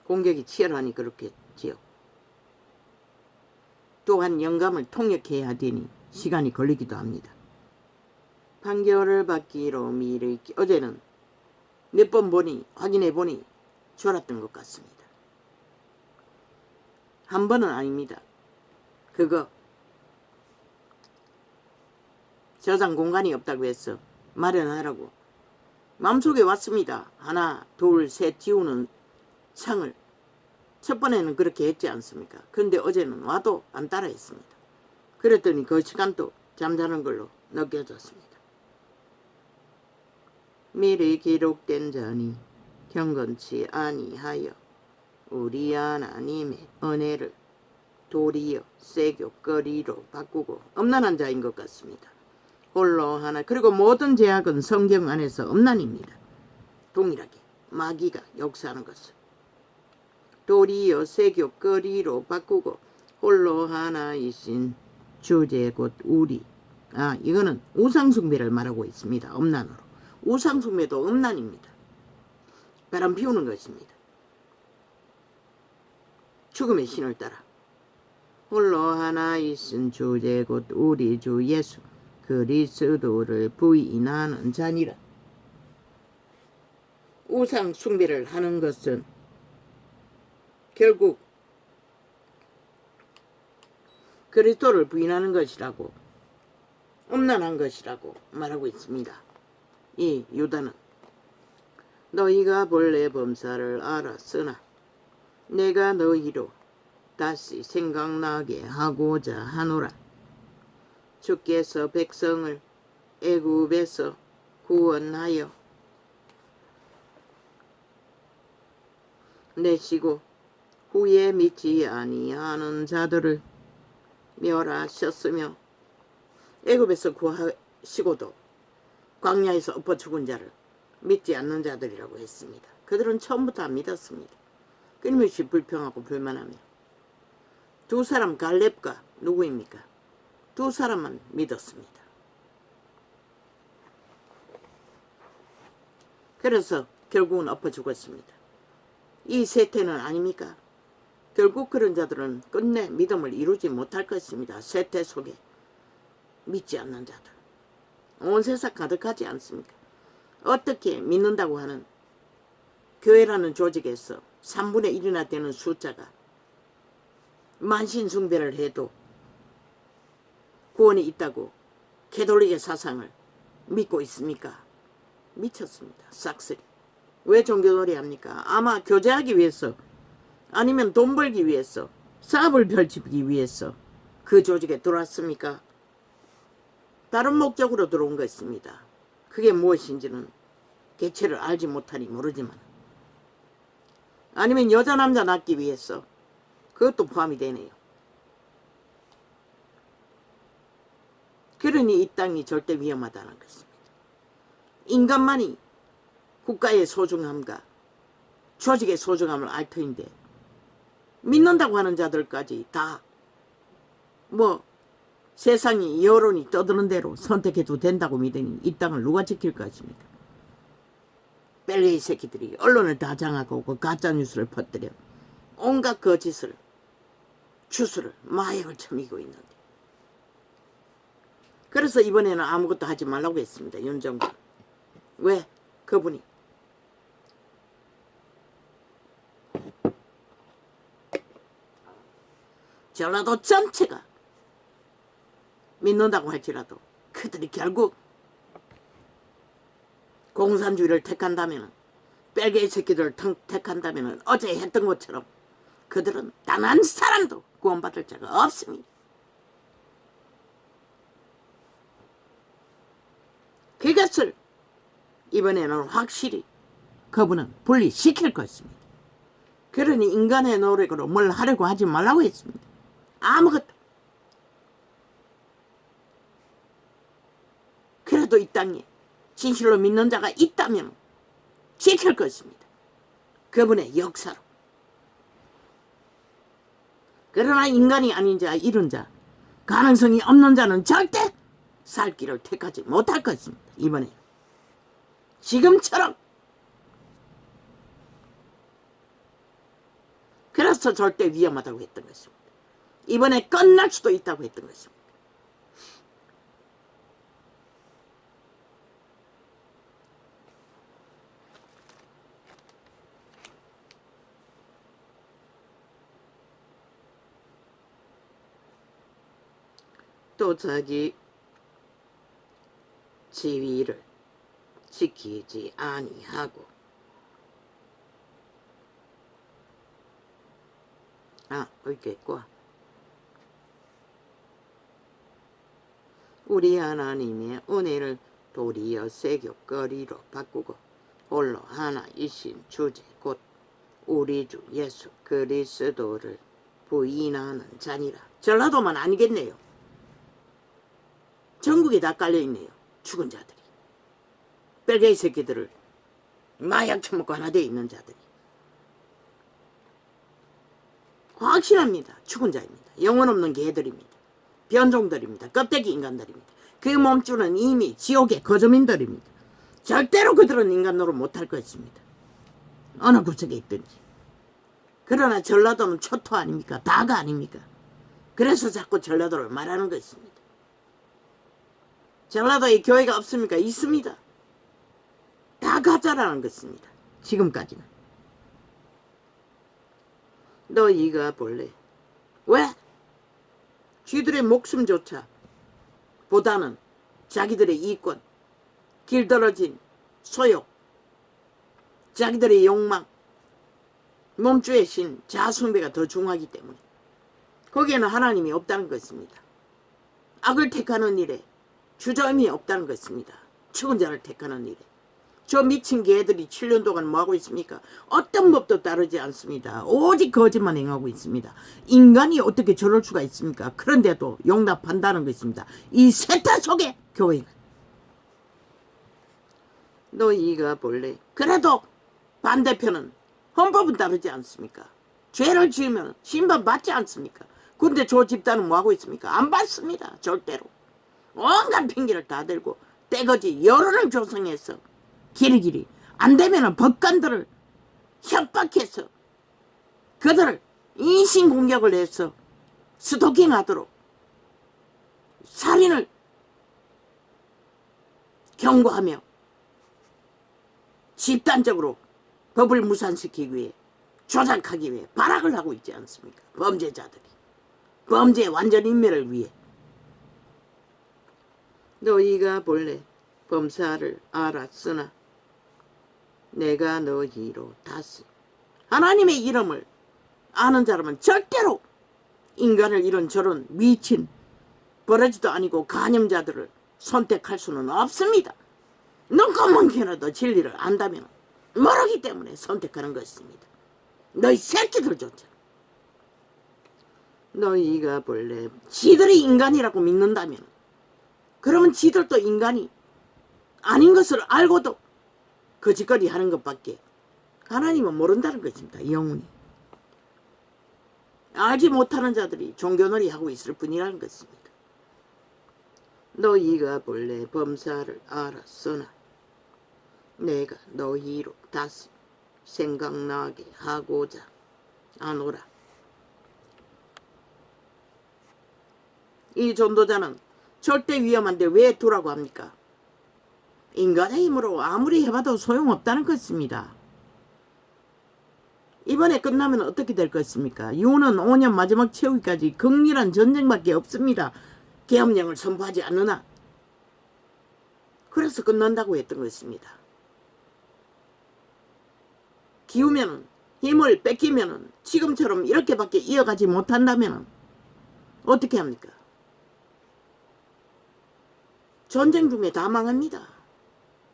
공격이 치열하니 그렇겠지요. 또한 영감을 통역해야 되니 시간이 걸리기도 합니다. 판결을 받기로 미리 어제는 몇 번 보니 확인해 보니 졸았던 것 같습니다. 한 번은 아닙니다. 그거 저장 공간이 없다고 해서 마련하라고 마음속에 왔습니다. 하나 둘 셋 지우는 창을 첫 번에는 그렇게 했지 않습니까? 근데 어제는 와도 안 따라 했습니다. 그랬더니 그 시간도 잠자는 걸로 느껴졌습니다. 미리 기록된 자니 경건치 아니하여 우리 하나님의 은혜를 도리어 세교거리로 바꾸고 엄난한 자인 것 같습니다. 홀로 하나 그리고 모든 제약은 성경 안에서 엄난입니다. 동일하게 마귀가 역사하는 것을 도리어 세교거리로 바꾸고 홀로 하나이신 주제 곧 우리 이거는 우상숭배를 말하고 있습니다. 엄난으로 우상숭배도 엄난입니다. 바람 피우는 것입니다. 죽음의 신을 따라 홀로 하나이신 주제 곧 우리 주 예수 그리스도를 부인하는 자니라. 우상 숭배를 하는 것은 결국 그리스도를 부인하는 것이라고 엄난한 것이라고 말하고 있습니다. 이 유다는 너희가 본래 범사를 알았으나 내가 너희로 다시 생각나게 하고자 하노라. 주께서 백성을 애굽에서 구원하여 내시고 후에 믿지 아니하는 자들을 멸하셨으며 애굽에서 구하시고도 광야에서 엎어 죽은 자를 믿지 않는 자들이라고 했습니다. 그들은 처음부터 안 믿었습니다. 끊임없이 불평하고 불만하며 두 사람 갈렙과 누구입니까? 두 사람만 믿었습니다. 그래서 결국은 엎어 죽었습니다. 이 세태는 아닙니까? 결국 그런 자들은 끝내 믿음을 이루지 못할 것입니다. 세태 속에 믿지 않는 자들 온 세상 가득하지 않습니까? 어떻게 믿는다고 하는 교회라는 조직에서 3분의 1이나 되는 숫자가 만신숭배를 해도 구원이 있다고 캐톨릭의 사상을 믿고 있습니까? 미쳤습니다. 싹쓸이. 왜 종교놀이 합니까? 아마 교제하기 위해서 아니면 돈 벌기 위해서 사업을 펼치기 위해서 그 조직에 들어왔습니까? 다른 목적으로 들어온 것입니다. 그게 무엇인지는 개체를 알지 못하니 모르지만 아니면 여자 남자 낳기 위해서 그것도 포함이 되네요. 그러니 이 땅이 절대 위험하다는 것입니다. 인간만이 국가의 소중함과 조직의 소중함을 알 터인데 믿는다고 하는 자들까지 다 세상이 여론이 떠드는 대로 선택해도 된다고 믿으니 이 땅을 누가 지킬 것입니까? 뺄레이 새끼들이 언론을 다 장악하고 그 가짜뉴스를 퍼뜨려 온갖 거짓을 주술을 마약을 처미고 있는데 그래서 이번에는 아무것도 하지 말라고 했습니다. 윤정부. 왜? 그분이 전라도 전체가 믿는다고 할지라도 그들이 결국 공산주의를 택한다면 뺄개이 새끼들을 택한다면 어제 했던 것처럼 그들은 단 한 사람도 구원받을 자가 없습니다. 그것을 이번에는 확실히 그분은 분리시킬 것입니다. 그러니 인간의 노력으로 뭘 하려고 하지 말라고 했습니다. 아무것도. 그래도 이 땅에 진실로 믿는 자가 있다면 지킬 것입니다. 그분의 역사로. 그러나 인간이 아닌 자, 이런 자, 가능성이 없는 자는 절대 살 길을 택하지 못할 것입니다. 이번에 지금처럼. 그래서 절대 위험하다고 했던 것입니다. 이번에 끝날 수도 있다고 했던 것입니다. 또 자기 지위를 지키지 아니하고 있겠고 우리 하나님의 은혜를 도리어 세교거리로 바꾸고 홀로 하나이신 주제 곧 우리 주 예수 그리스도를 부인하는 자니라. 전라도만 아니겠네요. 전국에 다 깔려있네요. 죽은 자들이. 뺄개이 새끼들을 마약 처먹고 하나 되어 있는 자들이. 확실합니다. 죽은 자입니다. 영혼 없는 개들입니다. 변종들입니다. 껍데기 인간들입니다. 그 몸주는 이미 지옥의 거저민들입니다. 절대로 그들은 인간 노릇 못할 것입니다. 어느 구석에 있든지. 그러나 전라도는 초토 아닙니까? 다가 아닙니까? 그래서 자꾸 전라도를 말하는 것입니다. 전라도에 교회가 없습니까? 있습니다. 다 가짜라는 것입니다. 지금까지는. 너희가 볼래? 왜? 쥐들의 목숨조차 보다는 자기들의 이권, 길들어진 소욕, 자기들의 욕망, 몸주의 신, 자숭배가 더 중하기 때문에 거기에는 하나님이 없다는 것입니다. 악을 택하는 일에 주저함이 없다는 것입니다. 죽은 자를 택하는 일에. 저 미친 개들이 7년 동안 뭐하고 있습니까? 어떤 법도 따르지 않습니다. 오직 거짓만 행하고 있습니다. 인간이 어떻게 저럴 수가 있습니까? 그런데도 용납한다는 것입니다. 이 세타 속에 교회는. 너희가 볼래? 그래도 반대편은 헌법은 따르지 않습니까? 죄를 지으면 심판 받지 않습니까? 근데 저 집단은 뭐하고 있습니까? 안 받습니다. 절대로. 온갖 핑계를 다 들고 떼거지 여론을 조성해서 길이길이 안 되면 법관들을 협박해서 그들을 인신공격을 해서 스토킹하도록 살인을 경고하며 집단적으로 법을 무산시키기 위해 조작하기 위해 발악을 하고 있지 않습니까? 범죄자들이. 범죄 완전 인멸을 위해. 너희가 본래 범사를 알았으나 내가 너희로 다시. 하나님의 이름을 아는 자라면 절대로 인간을 이런저런 미친 버러지도 아니고 간염자들을 선택할 수는 없습니다. 눈곱만 캐나도 진리를 안다면 모르기 때문에 선택하는 것입니다. 너희 새끼들조차. 너희가 본래 지들이 인간이라고 믿는다면 그러면 지들도 인간이 아닌 것을 알고도 거짓거리 하는 것밖에 하나님은 모른다는 것입니다. 영원히. 알지 못하는 자들이 종교놀이 하고 있을 뿐이라는 것입니다. 너희가 본래 범사를 알았으나 내가 너희로 다시 생각나게 하고자 하노라. 이 전도자는 절대 위험한데 왜 두라고 합니까? 인간의 힘으로 아무리 해봐도 소용없다는 것입니다. 이번에 끝나면 어떻게 될 것입니까? 유는 5년 마지막 채우기까지 극렬한 전쟁밖에 없습니다. 계엄령을 선포하지 않으나. 그래서 끝난다고 했던 것입니다. 기우면 힘을 뺏기면 지금처럼 이렇게밖에 이어가지 못한다면 어떻게 합니까? 전쟁 중에 다 망합니다.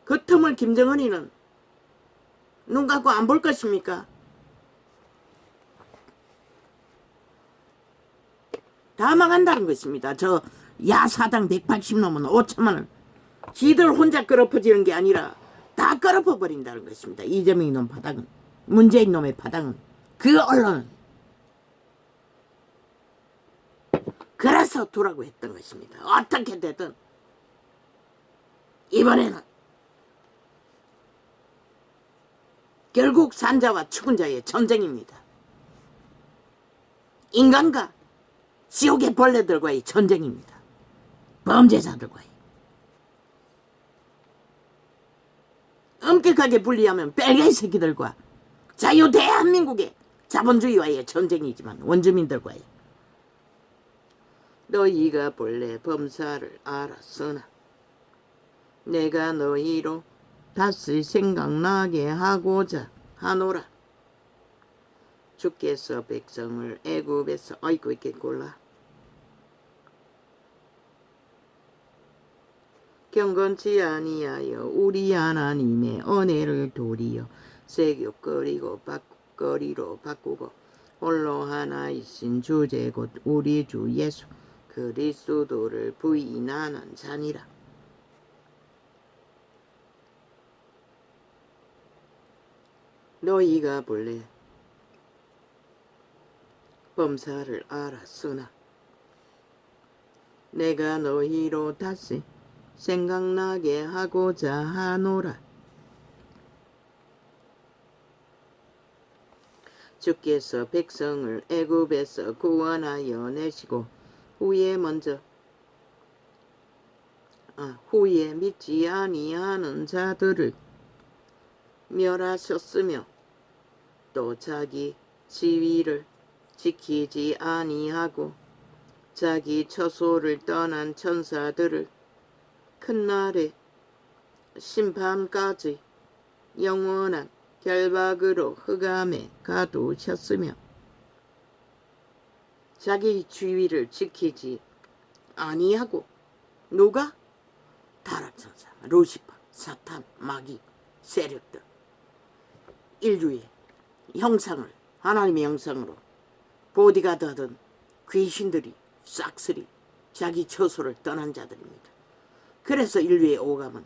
그 틈을 김정은이는 눈 감고 안 볼 것입니까? 다 망한다는 것입니다. 저 야사당 180 넘은 5천만을 지들 혼자 끌어퍼지는 게 아니라 다 끌어퍼 버린다는 것입니다. 이재명 놈 파당은, 문재인 놈의 파당은, 그 언론은. 그래서 두라고 했던 것입니다. 어떻게 되든 이번에는 결국 산자와 죽은 자의 전쟁입니다. 인간과 지옥의 벌레들과의 전쟁입니다. 범죄자들과의. 엄격하게 분리하면 빨갱이 새끼들과 자유 대한민국의 자본주의와의 전쟁이지만 원주민들과의. 너희가 본래 범사를 알았으나 내가 너희로 다시 생각나게 하고자 하노라. 주께서 백성을 애굽에서 아이고 이렇게 골라 경건치 아니하여 우리 하나님의 은혜를 도리어 세교거리로 바꾸고 홀로 하나이신 주제 곧 우리 주 예수 그리스도를 부인하는 자니라. 너희가 본래 범사를 알았으나 내가 너희로 다시 생각나게 하고자 하노라. 주께서 백성을 애굽에서 구원하여 내시고 후에 믿지 아니하는 자들을 멸하셨으며 또 자기 지위를 지키지 아니하고 자기 처소를 떠난 천사들을 큰 날에 심판까지 영원한 결박으로 흑암에 가두셨으며 자기 지위를 지키지 아니하고 누가? 타락천사, 루시퍼, 사탄, 마귀, 세력들 인류의 형상을 하나님의 형상으로 보디가드 하던 귀신들이 싹쓸이 자기 처소를 떠난 자들입니다. 그래서 인류의 오감은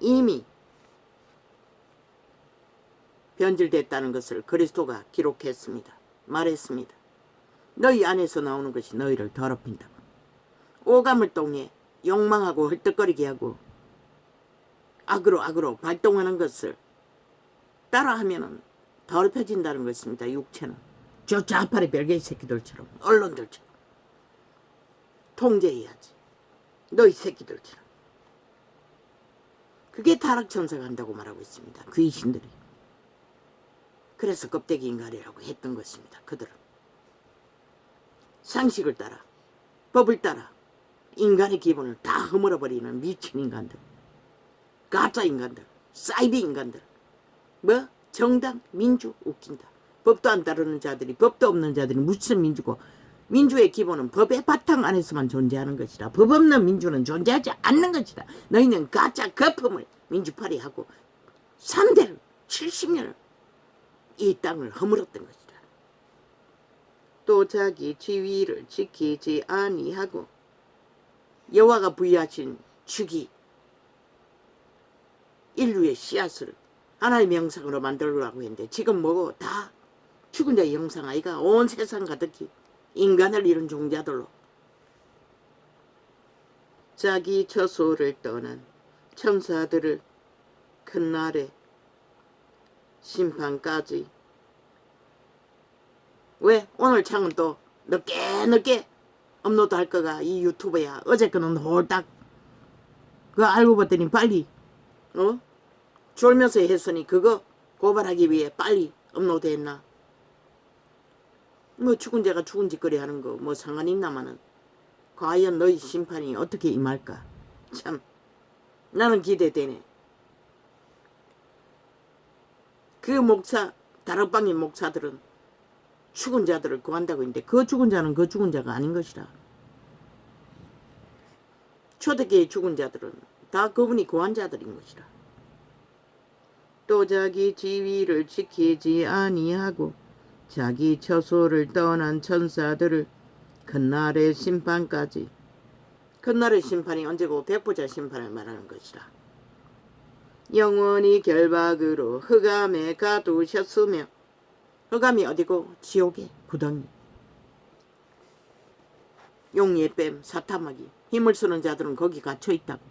이미 변질됐다는 것을 그리스도가 기록했습니다. 말했습니다. 너희 안에서 나오는 것이 너희를 더럽힌다고. 오감을 통해 욕망하고 헐떡거리게 하고 악으로 발동하는 것을 따라하면 더럽혀진다는 것입니다. 육체는 저 좌파의 별개의 새끼들처럼 언론들처럼 통제해야지. 너희 새끼들처럼. 그게 타락천사가 한다고 말하고 있습니다. 귀신들이. 그래서 껍데기 인간이라고 했던 것입니다. 그들은 상식을 따라 법을 따라 인간의 기본을 다 허물어버리는 미친 인간들, 가짜 인간들, 사이비 인간들. 뭐? 정당, 민주, 웃긴다. 법도 안 따르는 자들이, 법도 없는 자들이 무슨 민주고, 민주의 기본은 법의 바탕 안에서만 존재하는 것이다. 법 없는 민주는 존재하지 않는 것이다. 너희는 가짜 거품을 민주파리하고 3대를 70년을 이 땅을 허물었던 것이다. 또 자기 지위를 지키지 아니하고 여호와가 부여하신 축이 인류의 씨앗을 하나님의 형상으로 만들려고 했는데 지금 뭐고 다 죽은 자의 형상 아이가 온 세상 가득히 인간을 잃은 종자들로 자기 처소를 떠난 천사들을 큰 날에 심판까지. 왜? 오늘 창은 또 늦게 업로드 할 거가 이 유튜브야. 어제 거는 홀딱 그거 알고 봤더니 빨리 졸면서 했으니 그거 고발하기 위해 빨리 업로드 했나. 뭐 죽은 자가 죽은 짓거리 하는 거 뭐 상관 있나마는 과연 너희 심판이 어떻게 임할까. 참 나는 기대되네. 그 목사 다락방의 목사들은 죽은 자들을 구한다고 했는데 그 죽은 자는 그 죽은 자가 아닌 것이라. 초대교회 죽은 자들은 다 그분이 구한 자들인 것이라. 또 자기 지위를 지키지 아니하고 자기 처소를 떠난 천사들을 그날의 심판까지, 그날의 심판이 언제고 백보자 심판을 말하는 것이라. 영원히 결박으로 흑암에 가두셨으며, 흑암이 어디고? 지옥의 구덩이. 용의 뱀 사타마귀 힘을 쓰는 자들은 거기 갇혀 있다고.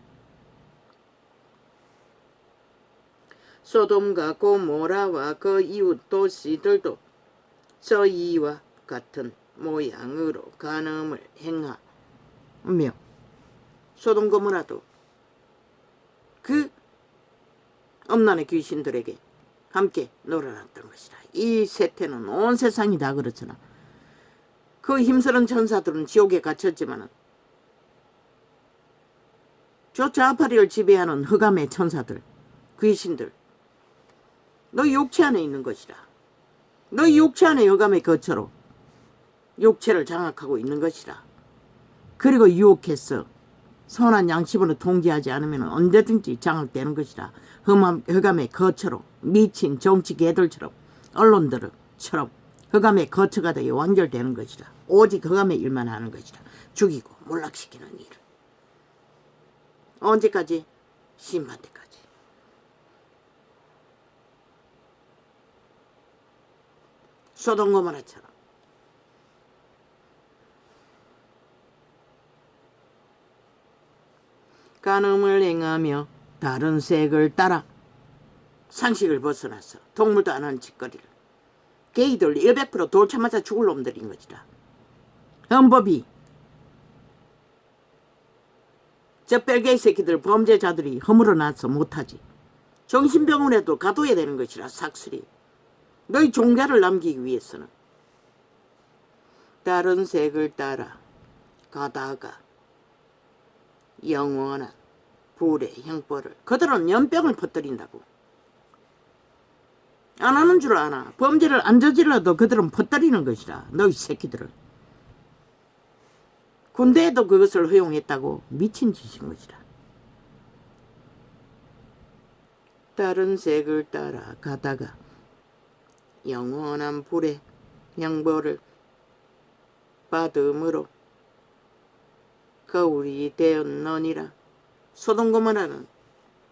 소돔과 고모라와 그 이웃 도시들도 저희와 같은 모양으로 간음을 행하며, 소돔 고모라도 그 엄난의 귀신들에게 함께 놀아났던 것이라. 이 세태는 온 세상이 다 그렇잖아. 그 힘쓰는 천사들은 지옥에 갇혔지만은 저 좌파리를 지배하는 흑암의 천사들, 귀신들, 너 육체 안에 있는 것이라. 너 육체 안에 흑암의 거처로 육체를 장악하고 있는 것이라. 그리고 유혹해서 선한 양심으로 통제하지 않으면 언제든지 장악되는 것이라. 흑암의 거처로 미친 정치 개들처럼, 언론들처럼 흑암의 거처가 되어 완결되는 것이라. 오직 흑암의 일만 하는 것이라. 죽이고 몰락시키는 일. 언제까지? 심판 때까지. 소돔 고모라처럼. 간음을 행하며 다른 색을 따라 상식을 벗어나서 동물도 안 하는 짓거리를. 게이들 100% 돌 참아서 죽을 놈들인 것이다. 헌법이 저 뺄개이 새끼들 범죄자들이 허물어 놔서 못하지. 정신병원에도 가둬야 되는 것이라. 삭슬이 너희 종자를 남기기 위해서는. 다른 색을 따라 가다가 영원한 불의 형벌을. 그들은 연병을 퍼뜨린다고. 안 하는 줄 아나. 범죄를 안 저질러도 그들은 퍼뜨리는 것이라. 너희 새끼들을. 군대에도 그것을 허용했다고. 미친 짓인 것이라. 다른 색을 따라 가다가 영원한 불의 형벌을 받음으로 거울이 되었느니라. 소돔 고모라는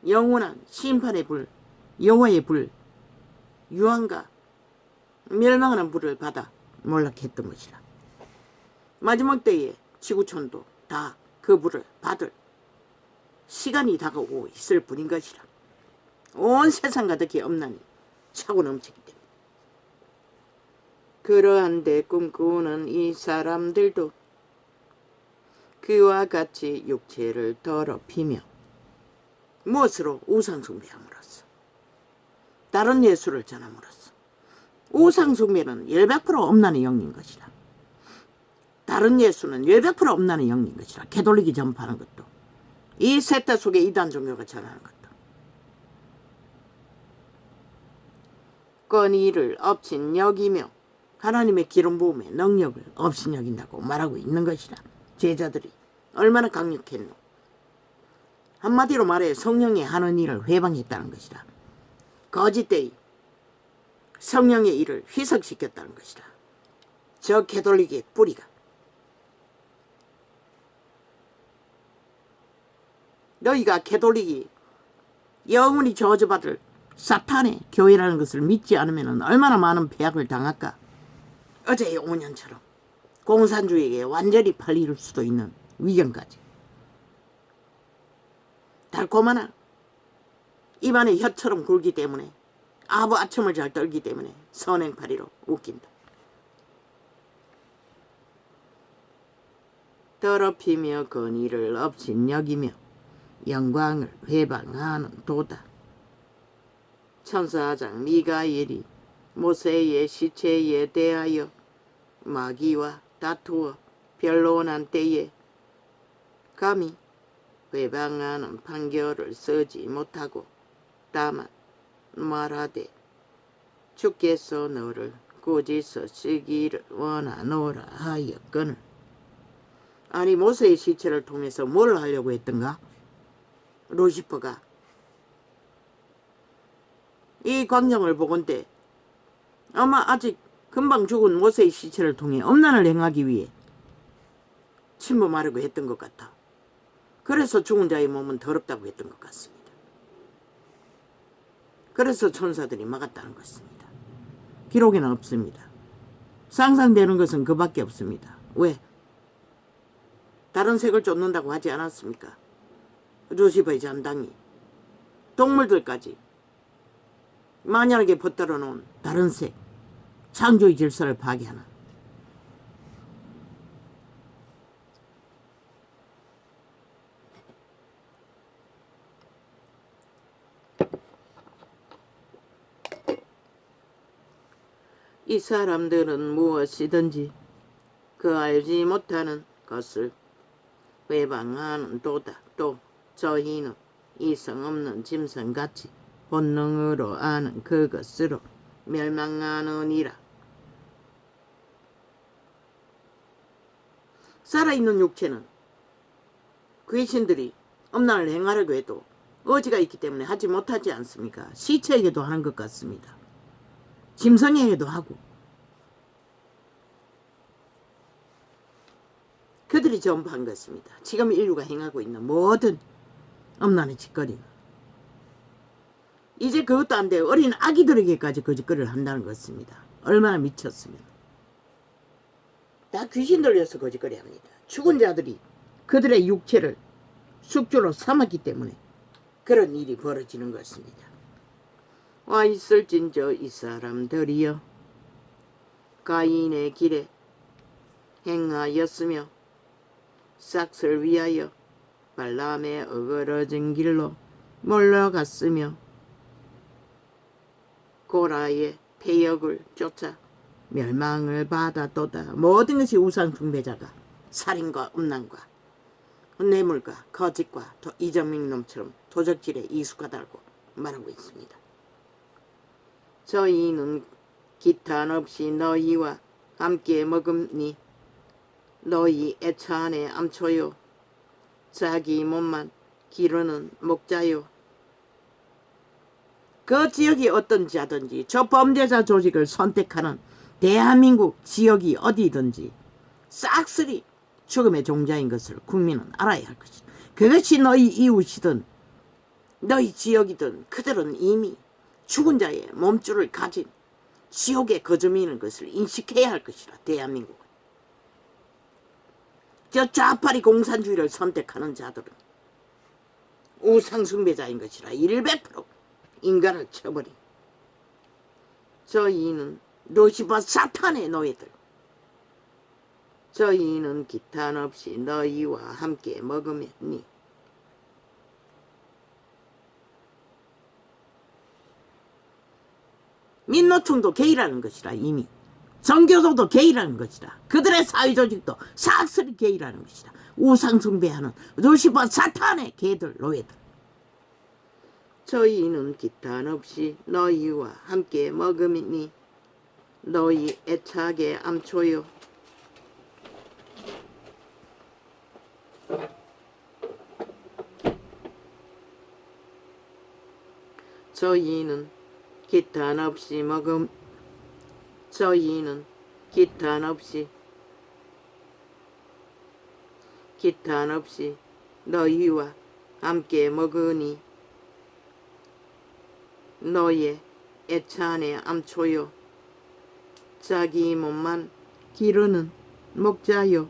영원한 심판의 불, 여호와의 불, 유황과 멸망하는 불을 받아 몰락했던 것이라. 마지막 때에 지구촌도 다 그 불을 받을 시간이 다가오고 있을 뿐인 것이라. 온 세상 가득히 엄난이 차고 넘치기 때문에. 그러한데 꿈꾸는 이 사람들도 그와 같이 육체를 더럽히며, 무엇으로? 우상숭배함으로써, 다른 예수를 전함으로써. 우상숭배는 100% 엄난의 영인 것이라. 다른 예수는 100% 엄난의 영인 것이라. 캐톨릭이 전파하는 것도, 이 세대 속에 이단 종교가 전하는 것도. 권위를 업신 여기며 하나님의 기름 부음의 능력을 업신 여긴다고 말하고 있는 것이라. 제자들이 얼마나 강력했노. 한마디로 말해 성령이 하는 일을 회방했다는 것이라. 거짓되이 성령의 일을 희석시켰다는 것이라. 저 캐톨릭의 뿌리가. 너희가 캐톨릭이 영원히 저주받을 사탄의 교회라는 것을 믿지 않으면 얼마나 많은 폐악을 당할까. 어제의 5년처럼 공산주의에게 완전히 팔릴 수도 있는 위경까지. 달콤하나 입안에 혀처럼 굴기 때문에, 아부 아첨을 잘 떨기 때문에 선행파리로 웃긴다. 더럽히며 권위를 업신 여기며 영광을 회방하는 도다. 천사장 미가엘이 모세의 시체에 대하여 마귀와 다투어 변론한 때에 감히 회방하는 판결을 쓰지 못하고 다만 말하되 주께서 너를 꾸짖어 쓰기를 원하노라 하였거늘. 아니 모세의 시체를 통해서 뭘 하려고 했던가? 루시퍼가 이 광경을 보건대 아마 아직 금방 죽은 모세의 시체를 통해 엄난을 행하기 위해 침범하려고 했던 것 같아. 그래서 죽은 자의 몸은 더럽다고 했던 것 같습니다. 그래서 천사들이 막았다는 것입니다. 기록에는 없습니다. 상상되는 것은 그밖에 없습니다. 왜? 다른 색을 쫓는다고 하지 않았습니까? 루시퍼의 잔당이 동물들까지 만약에 붙들어 놓은 다른 색, 창조의 질서를 파괴하는 이 사람들은 무엇이든지 그 알지 못하는 것을 회방하는 도다. 또 저희는 이성 없는 짐승같이 본능으로 아는 그것으로 멸망하느니라. 살아있는 육체는 귀신들이 엄난을 행하려고 해도 의지가 있기 때문에 하지 못하지 않습니까? 시체에게도 하는 것 같습니다. 짐승에게도 하고. 그들이 전부한 것입니다. 지금 인류가 행하고 있는 모든 엄난의 짓거리는. 이제 그것도 안 돼요. 어린 아기들에게까지 그 짓거리를 한다는 것입니다. 얼마나 미쳤으면. 다 귀신 들려서 그 짓거리 합니다. 죽은 자들이 그들의 육체를 숙주로 삼았기 때문에 그런 일이 벌어지는 것입니다. 와 있을진저 이 사람들이여 가인의 길에 행하였으며 싹을 위하여 발람의 어그러진 길로 몰려갔으며 고라의 폐역을 쫓아 멸망을 받아도다. 모든 것이 우상 숭배자가 살인과 음란과 뇌물과 거짓과 이정민 놈처럼 도적질에 익숙하다고 말하고 있습니다. 저희는 기탄 없이 너희와 함께 먹음니 너희 애차 안에 암초요 자기 몸만 기르는 목자요. 그 지역이 어떤 자든지 저 범죄자 조직을 선택하는 대한민국 지역이 어디든지 싹쓸이 죽음의 종자인 것을 국민은 알아야 할 것이다. 그것이 너희 이웃이든 너희 지역이든 그들은 이미 죽은 자의 몸줄을 가진 지옥의 거점이는 것을 인식해야 할 것이라. 대한민국은 저 좌파리 공산주의를 선택하는 자들은 우상숭배자인 것이라. 100% 인간을 쳐버린 저희는 루시퍼 사탄의 노예들. 저희는 기탄 없이 너희와 함께 먹으니 민노총도 개이라는 것이라. 이미 정교도도 개이라는 것이라. 그들의 사회조직도 싹쓸이 개이라는 것이라. 우상숭배하는 루시퍼 사탄의 개들 노예들. 저희는 기탄 없이 너희와 함께 먹으니 너희 애착의 암초요 저희는 기탄 없이 저희는 기탄 없이 너희와 함께 먹으니 너의 애찬의 암초요 자기 몸만 기르는 목자요.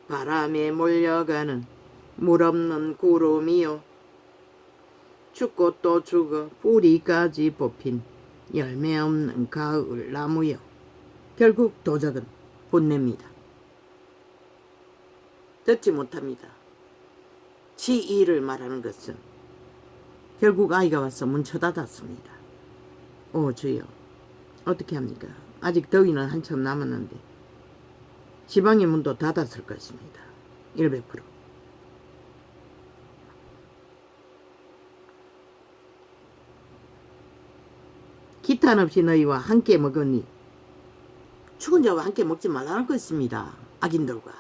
바람에 몰려가는 물 없는 구름이요 죽고 또 죽어 뿌리까지 뽑힌 열매 없는 가을 나무요. 결국 도적은 혼냅니다. 듣지 못합니다. 지 일을 말하는 것은 결국 아이가 와서 문 쳐닫았습니다. 오 주여 어떻게 합니까? 아직 더위는 한참 남았는데 지방의 문도 닫았을 것입니다. 100%. 상관없이 너희와 함께 먹으니 죽은 자와 함께 먹지 말라는 것입니다. 악인들과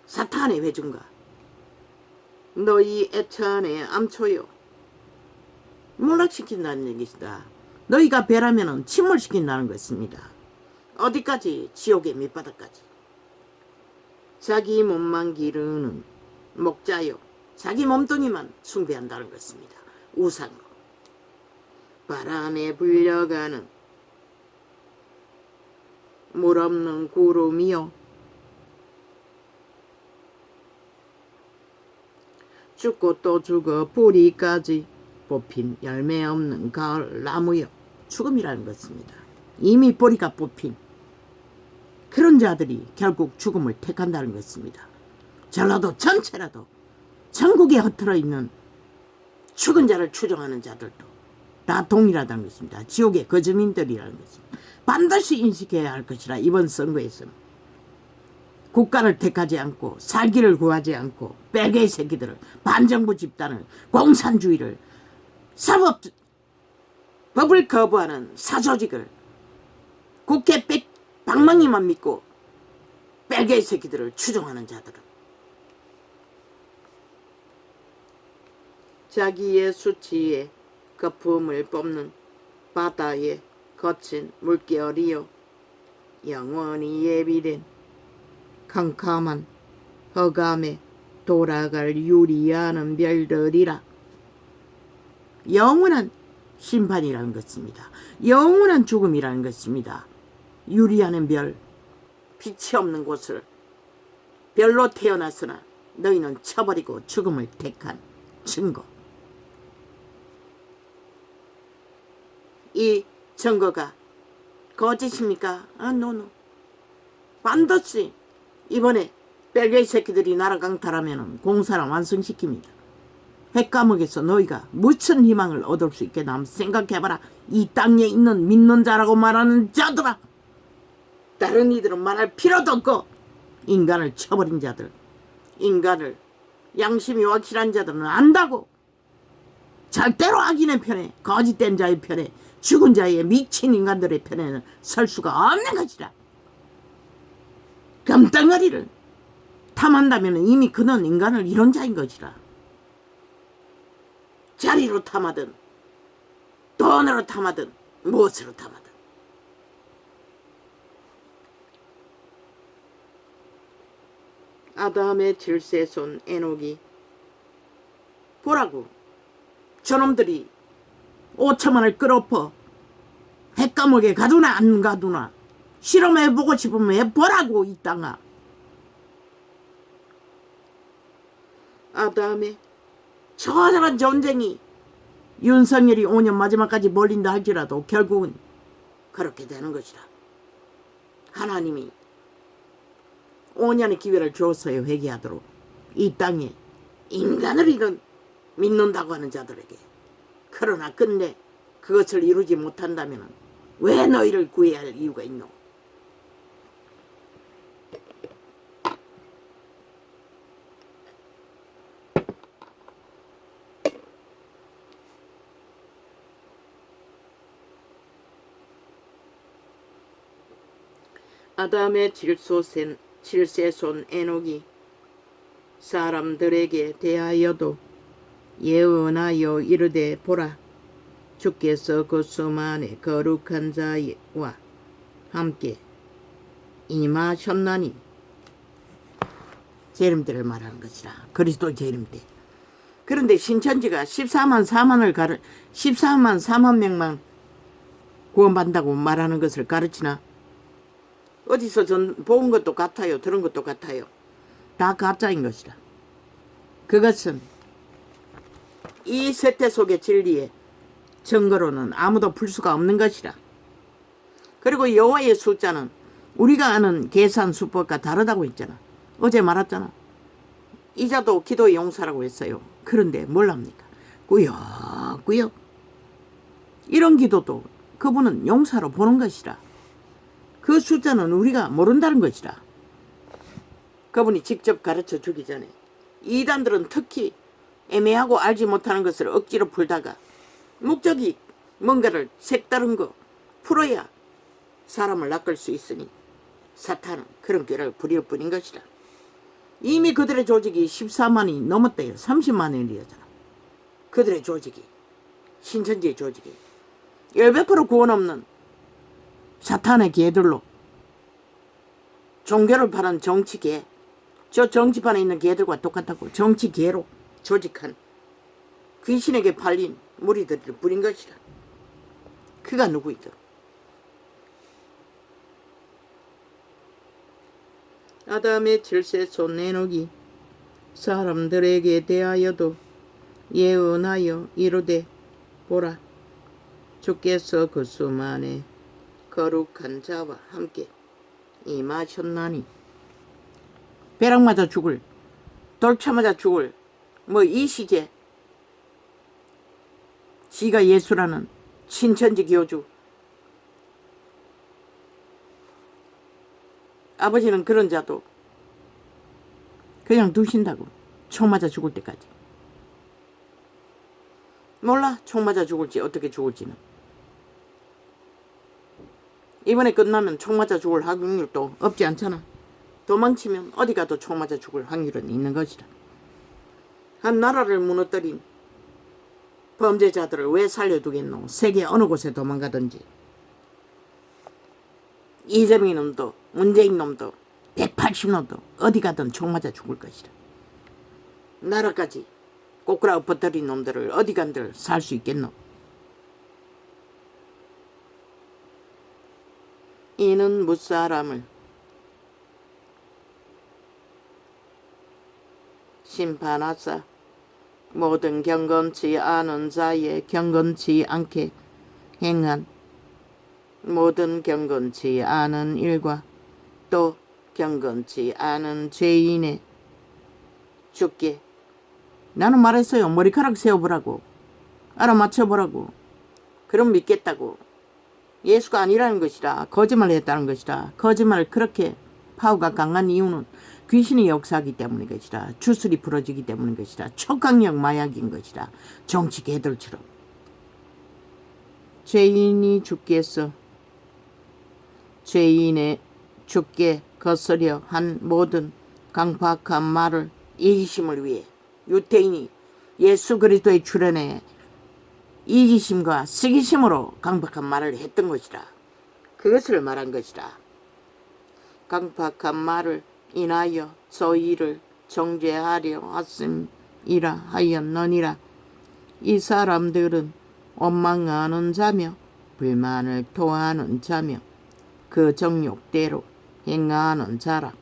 사탄의 회중과 너희 애천의 암초요 몰락시킨다는 얘기시다. 너희가 배라면 침몰시킨다는 것입니다. 어디까지? 지옥의 밑바닥까지. 자기 몸만 기르는 목자요 자기 몸뚱이만 숭배한다는 것입니다. 우상으로 바람에 불려가는 물 없는 구름이요 죽고 또 죽어 뿌리까지 뽑힌 열매 없는 가을 나무요 죽음이라는 것입니다. 이미 뿌리가 뽑힌 그런 자들이 결국 죽음을 택한다는 것입니다. 전라도 전체라도 전국에 흩어져 있는 죽은 자를 추종하는 자들도 다 동일하다는 것입니다. 지옥의 거주민들이라는 것입니다. 반드시 인식해야 할 것이라. 이번 선거에서는 국가를 택하지 않고 살기를 구하지 않고 빨갱이 새끼들을 반정부 집단을 공산주의를 사법법을 거부하는 사조직을 국회 방망이만 믿고 빨갱이 새끼들을 추종하는 자들은 자기의 수치에 거품을 뽑는 바다의 거친 물결이요 영원히 예비된 캄캄한 허감에 돌아갈 유리하는 별들이라. 영원한 심판이라는 것입니다. 영원한 죽음이라는 것입니다. 유리하는 별, 빛이 없는 곳을 별로 태어났으나 너희는 쳐버리고 죽음을 택한 증거. 이 증거가 거짓입니까? 노. 반드시 이번에 빨갱이 새끼들이 나라 강탈하면 공사를 완성시킵니다. 핵감옥에서 너희가 무슨 희망을 얻을 수 있겠나 한번 생각해봐라. 이 땅에 있는 믿는 자라고 말하는 자들아. 다른 이들은 말할 필요도 없고 인간을 쳐버린 자들, 인간을 양심이 확실한 자들은 안다고. 절대로 악인의 편에, 거짓된 자의 편에, 죽은 자의 미친 인간들의 편에는 설 수가 없는 것이라. 금덩어리를 탐한다면 이미 그는 인간을 이룬 자인 것이라. 자리로 탐하든 돈으로 탐하든 무엇으로 탐하든 아담의 질세손 에녹이 보라고 저놈들이 5천만을 끌어퍼 핵감옥에 가두나 안 가두나 실험해보고 싶으면 해보라고. 이 땅아. 아담의 처절한 전쟁이 윤석열이 5년 마지막까지 몰린다 할지라도 결국은 그렇게 되는 것이다. 하나님이 5년의 기회를 주었어요. 회개하도록. 이 땅에 인간을 믿는다고 하는 자들에게. 그러나 끝내 그것을 이루지 못한다면 왜 너희를 구해야 할 이유가 있노? 아담의 질세손 에녹이 사람들에게 대하여도 예언하여 이르되 보라 주께서 그 수만의 거룩한 자와 함께 임하셨나니. 재림때를 말하는 것이라. 그리스도 재림때. 그런데 신천지가 14만 4만 명만 구원받는다고 말하는 것을 가르치나? 어디서 본 것도 같아요. 들은 것도 같아요. 다 가짜인 것이라. 그것은 이 세태 속의 진리의 증거로는 아무도 풀 수가 없는 것이라. 그리고 여호와의 숫자는 우리가 아는 계산 수법과 다르다고 했잖아. 어제 말했잖아. 이자도 기도의 용사라고 했어요. 그런데 뭘 합니까? 꾸역꾸역. 이런 기도도 그분은 용사로 보는 것이라. 그 숫자는 우리가 모른다는 것이라. 그분이 직접 가르쳐 주기 전에 이단들은 특히 애매하고 알지 못하는 것을 억지로 풀다가 목적이 뭔가를 색다른 거 풀어야 사람을 낚을 수 있으니 사탄은 그런 꾀를 부릴 뿐인 것이라. 이미 그들의 조직이 14만이 넘었대요. 30만원이었잖아. 그들의 조직이, 신천지의 조직이 100% 구원 없는 사탄의 개들로, 종교를 파는 정치개, 저 정치판에 있는 개들과 똑같다고. 정치개로 조직한 귀신에게 팔린 무리들을 부린 것이라. 그가 누구이든 아담의 질세소 내놓기 사람들에게 대하여도 예언하여 이르되 보라, 주께서 그 수만에 거룩한 자와 함께 임하셨나니. 벼락 맞아 죽을, 돌 쳐맞아 죽을 뭐 이 시제 지가 예수라는 신천지 교주 아버지는 그런 자도 그냥 두신다고. 총 맞아 죽을 때까지. 몰라 총 맞아 죽을지 어떻게 죽을지는. 이번에 끝나면 총 맞아 죽을 확률도 없지 않잖아. 도망치면 어디 가도 총 맞아 죽을 확률은 있는 것이라. 한 나라를 무너뜨린 범죄자들을 왜 살려두겠노. 세계 어느 곳에 도망가든지. 이재명 놈도 문재인 놈도 180놈도 어디 가든 총 맞아 죽을 것이라. 나라까지 꼬꾸라 엎어뜨린 놈들을 어디 간들 살 수 있겠노. 이는 무사람을 심판하사 모든 경건치 않은 자의 경건치 않게 행한 모든 경건치 않은 일과 또 경건치 않은 죄인의 죽게. 나는 말했어요. 머리카락 세워보라고. 알아맞혀보라고. 그럼 믿겠다고. 예수가 아니라는 것이라. 거짓말을 했다는 것이라. 거짓말을 그렇게 파워가 강한 이유는 귀신이 역사하기 때문인 것이라. 주술이 부러지기 때문인 것이라. 초강력 마약인 것이라. 정치 개들처럼. 죄인이 죽겠어. 죄인의 죽게 거스려 한 모든 강팍한 말을 이기심을 위해 유태인이 예수 그리스도의 출현에 이기심과 시기심으로 강팍한 말을 했던 것이라. 그것을 말한 것이라. 강팍한 말을 인하여 저희를 정죄하려 하심이라 하였느니라. 이 사람들은 원망하는 자며 불만을 토하는 자며 그 정욕대로 행하는 자라.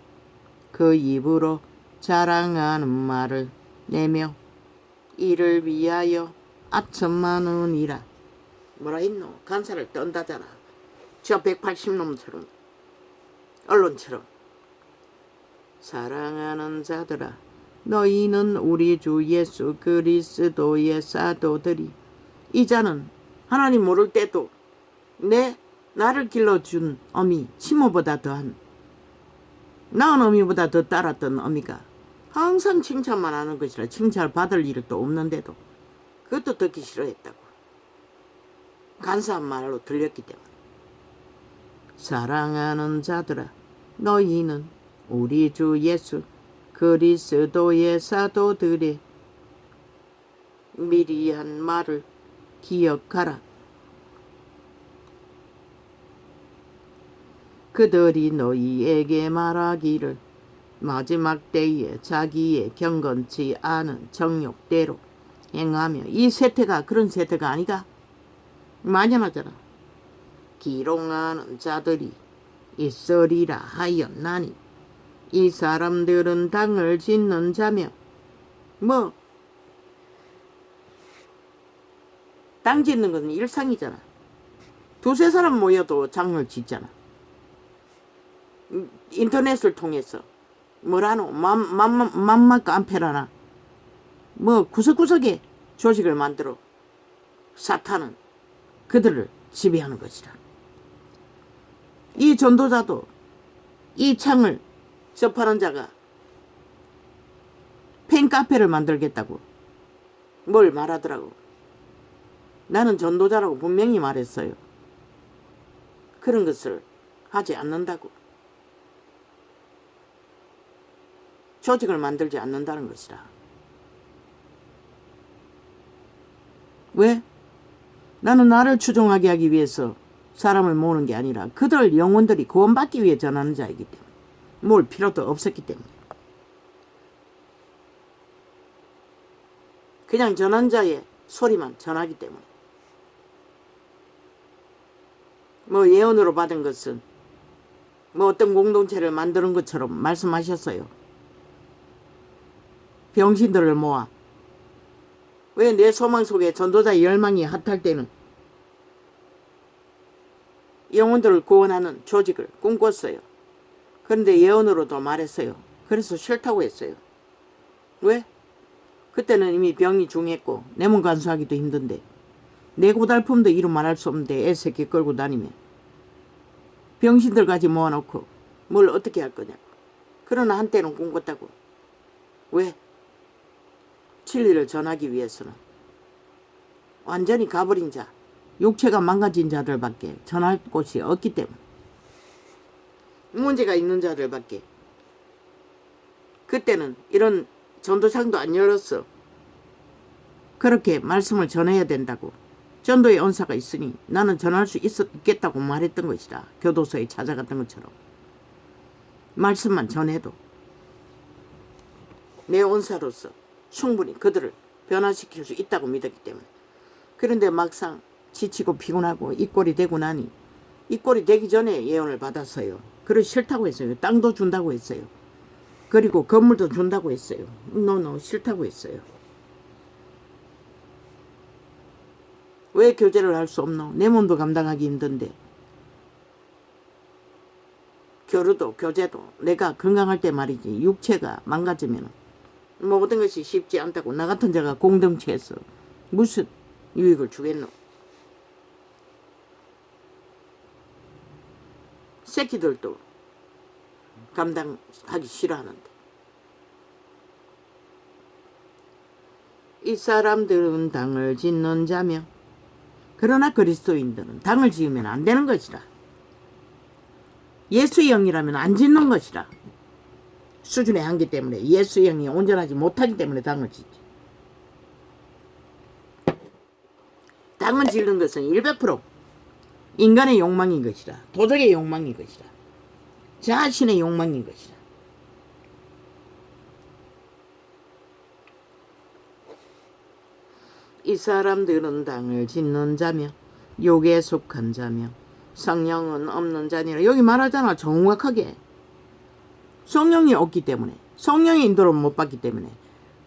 그 입으로 자랑하는 말을 내며 이를 위하여 아첨하느니라. 뭐라 했노? 간사를 떤다잖아. 저 180놈처럼 언론처럼. 사랑하는 자들아, 너희는 우리 주 예수 그리스도의 사도들이. 이 자는 하나님 모를 때도 나를 길러준 어미 치모보다 더한, 낳은 어미보다 더 따랐던 어미가 항상 칭찬만 하는 것이라. 칭찬을 받을 일이 또 없는데도 그것도 듣기 싫어했다고. 간사한 말로 들렸기 때문에. 사랑하는 자들아, 너희는 우리 주 예수 그리스도의 사도들의 미리 한 말을 기억하라. 그들이 너희에게 말하기를 마지막 때에 자기의 경건치 않은 정욕대로 행하며. 이 세태가 그런 세태가 아니가. 만연하잖아. 기롱하는 자들이 있으리라 하였나니. 이 사람들은 당을 짓는 자며. 뭐 땅 짓는 건 일상이잖아. 두세 사람 모여도 장을 짓잖아. 인터넷을 통해서 뭐라노 맘마 깜페라나 뭐 구석구석에 조직을 만들어 사탄은 그들을 지배하는 것이라. 이 전도자도 이 창을 접하는 자가 팬카페를 만들겠다고 뭘 말하더라고. 나는 전도자라고 분명히 말했어요. 그런 것을 하지 않는다고. 조직을 만들지 않는다는 것이라. 왜? 나는 나를 추종하게 하기 위해서 사람을 모으는 게 아니라 그들 영혼들이 구원받기 위해 전하는 자이기 때문에, 뭘 필요도 없었기 때문에. 그냥 전한 자의 소리만 전하기 때문에. 뭐 예언으로 받은 것은 뭐 어떤 공동체를 만드는 것처럼 말씀하셨어요. 병신들을 모아. 왜 내 소망 속에 전도자의 열망이 핫할 때는 영혼들을 구원하는 조직을 꿈꿨어요. 그런데 예언으로도 말했어요. 그래서 싫다고 했어요. 왜? 그때는 이미 병이 중했고 내 몸 간수하기도 힘든데, 내 고달픔도 이루 말할 수 없는데 애 새끼 끌고 다니면 병신들까지 모아놓고 뭘 어떻게 할 거냐고. 그러나 한때는 꿈꿨다고. 왜? 진리를 전하기 위해서는 완전히 가버린 자, 육체가 망가진 자들밖에 전할 곳이 없기 때문에, 문제가 있는 자들밖에. 그때는 이런 전도상도 안 열었어. 그렇게 말씀을 전해야 된다고. 전도의 은사가 있으니 나는 전할 수 있겠다고 말했던 것이다. 교도소에 찾아갔던 것처럼. 말씀만 전해도 내 은사로서 충분히 그들을 변화시킬 수 있다고 믿었기 때문에. 그런데 막상 지치고 피곤하고 이 꼴이 되고 나니, 이 꼴이 되기 전에 예언을 받았어요. 그걸 싫다고 했어요. 땅도 준다고 했어요. 그리고 건물도 준다고 했어요. 노 싫다고 했어요. 왜 교제를 할 수 없노? 내 몸도 감당하기 힘든데. 교류도 교제도 내가 건강할 때 말이지, 육체가 망가지면 모든 것이 쉽지 않다고. 나 같은 자가 공동체에서 무슨 유익을 주겠노? 새끼들도 감당하기 싫어하는데. 이 사람들은 당을 짓는 자며, 그러나 그리스도인들은 당을 지으면 안 되는 것이라. 예수의 영이라면 안 짓는 것이라. 수준의 한계 때문에, 예수의 영이 온전하지 못하기 때문에 당을 짓지. 당을 짓는 것은 100% 인간의 욕망인 것이라. 도덕의 욕망인 것이라. 자신의 욕망인 것이라. 이 사람들은 당을 짓는 자며 욕에 속한 자며 성령은 없는 자니라. 여기 말하잖아, 정확하게. 성령이 없기 때문에, 성령의 인도를 못 받기 때문에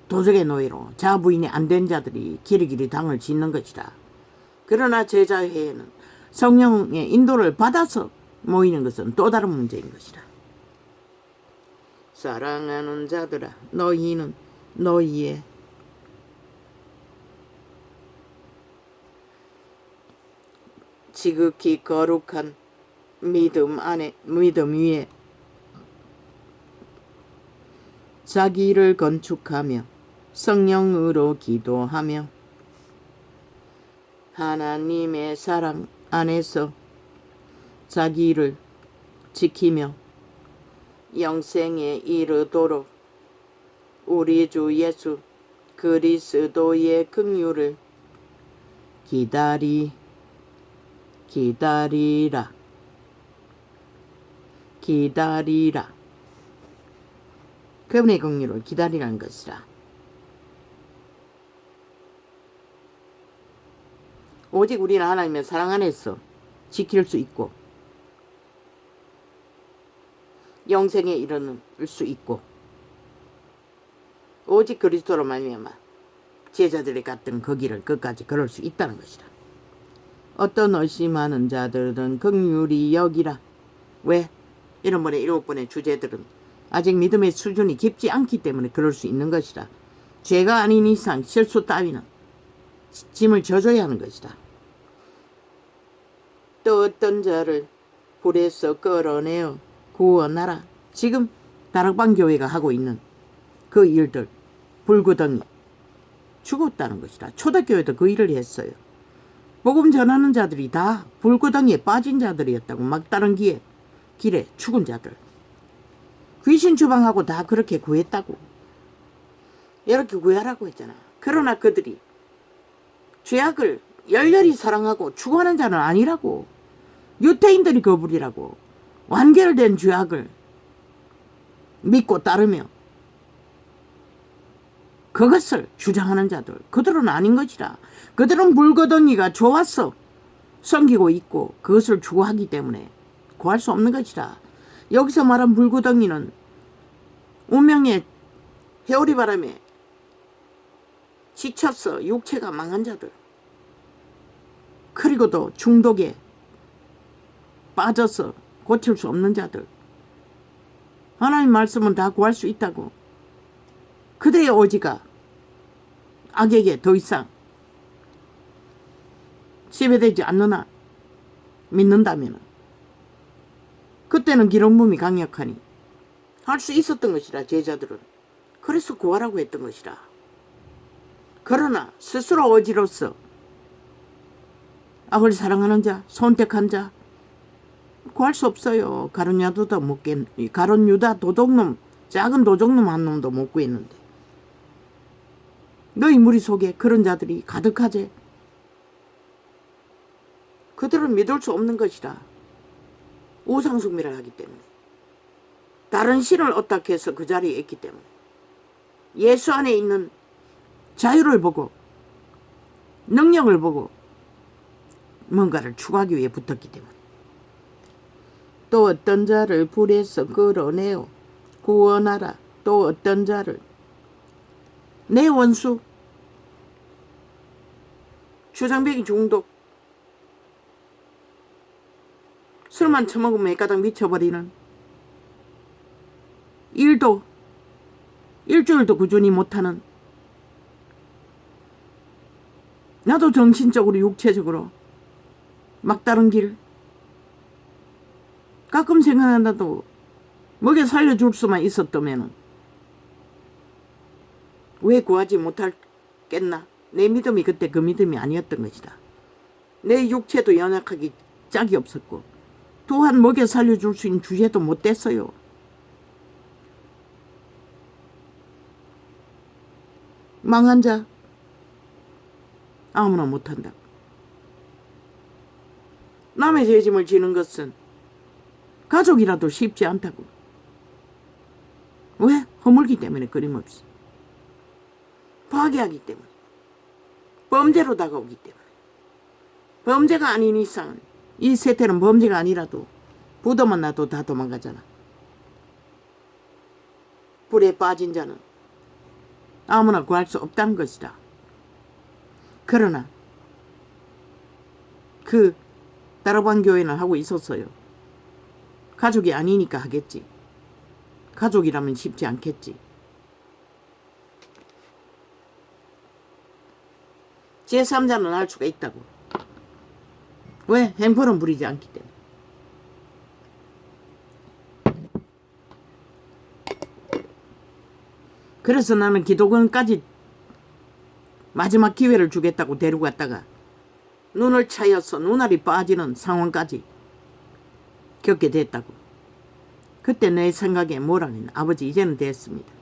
도적의 노예로 자부인이 안 된 자들이 길이길이 당을 짓는 것이다. 그러나 제자회에는 성령의 인도를 받아서 모이는 것은 또 다른 문제인 것이다. 사랑하는 자들아, 너희는 너희의 지극히 거룩한 믿음 위에 자기를 건축하며 성령으로 기도하며 하나님의 사랑 안에서 자기를 지키며 영생에 이르도록 우리 주 예수 그리스도의 긍휼을 기다리라. 그분의 긍휼을 기다리라는 것이라. 오직 우리는 하나님의 사랑 안에서 지킬 수 있고 영생에 이르는 수 있고, 오직 그리스도로 말미암아 제자들이 갔던 그 길을 끝까지 걸을 수 있다는 것이다. 어떤 의심하는 자들은 긍휼히 여기라. 왜? 이런 번의 7번의 주제들은 아직 믿음의 수준이 깊지 않기 때문에 그럴 수 있는 것이라. 죄가 아닌 이상 실수 따위는 짐을 져줘야 하는 것이다. 또 어떤 자를 불에서 끌어내어 구원하라. 지금 다락방 교회가 하고 있는 그 일들, 불구덩이 죽었다는 것이다. 초대교회도 그 일을 했어요. 복음 전하는 자들이 다 불구덩이에 빠진 자들이었다고. 막다른 길에 죽은 자들. 귀신 주방하고 다 그렇게 구했다고. 이렇게 구하라고 했잖아. 그러나 그들이 죄악을 열렬히 사랑하고 추구하는 자는 아니라고. 유태인들이 거부리라고. 완결된 죄악을 믿고 따르며 그것을 주장하는 자들, 그들은 아닌 것이라. 그들은 물거덩이가 좋아서 섬기고 있고 그것을 추구하기 때문에 구할 수 없는 것이라. 여기서 말한 물구덩이는 운명의 회오리 바람에 지쳐서 육체가 망한 자들, 그리고도 중독에 빠져서 고칠 수 없는 자들. 하나님 말씀은 다 구할 수 있다고. 그들의 오지가 악에게 더 이상 지배되지 않느나 믿는다면 그때는 기름붐이 강력하니 할 수 있었던 것이라. 제자들은 그래서 구하라고 했던 것이라. 그러나 스스로 오지로서 악을 사랑하는 자, 선택한 자 구할 수 없어요. 가룟 유다 도둑놈, 작은 도둑놈 한 놈도 못 구했는데 너희 무리 속에 그런 자들이 가득하지. 그들은 믿을 수 없는 것이라. 우상숭배를 하기 때문에, 다른 신을 어떻게해서 그 자리에 있기 때문에, 예수 안에 있는 자유를 보고 능력을 보고 뭔가를 추구하기 위해 붙었기 때문에. 또 어떤 자를 불에서 끌어내어 구원하라. 또 어떤 자를 내 원수, 주장배기 중독, 술만 처먹으면 애가닥 미쳐버리는, 일주일도 꾸준히 못하는, 나도 정신적으로 육체적으로 막다른 길, 가끔 생각난다도 먹여 살려줄 수만 있었다면 왜 구하지 못했겠나. 내 믿음이 그때 그 믿음이 아니었던 것이다. 내 육체도 연약하기 짝이 없었고 또한 먹여 살려줄 수 있는 주제도 못 됐어요. 망한 자 아무나 못한다. 남의 죄짐을 지는 것은 가족이라도 쉽지 않다고. 왜? 허물기 때문에. 끊임없이 파괴하기 때문에, 범죄로 다가오기 때문에. 범죄가 아닌 이상은, 이 세태는 범죄가 아니라도 부도만 나도 다 도망가잖아. 불에 빠진 자는 아무나 구할 수 없다는 것이다. 그러나 그 다락방 교회는 하고 있었어요. 가족이 아니니까 하겠지. 가족이라면 쉽지 않겠지. 제3자는 할 수가 있다고. 왜? 행포는 부리지 않기 때문에. 그래서 나는 기도원까지 마지막 기회를 주겠다고 데리고 갔다가 눈을 차여서 눈알이 빠지는 상황까지 겪게 됐다고. 그때 내 생각에 뭐라면, 아버지 이제는 됐습니다.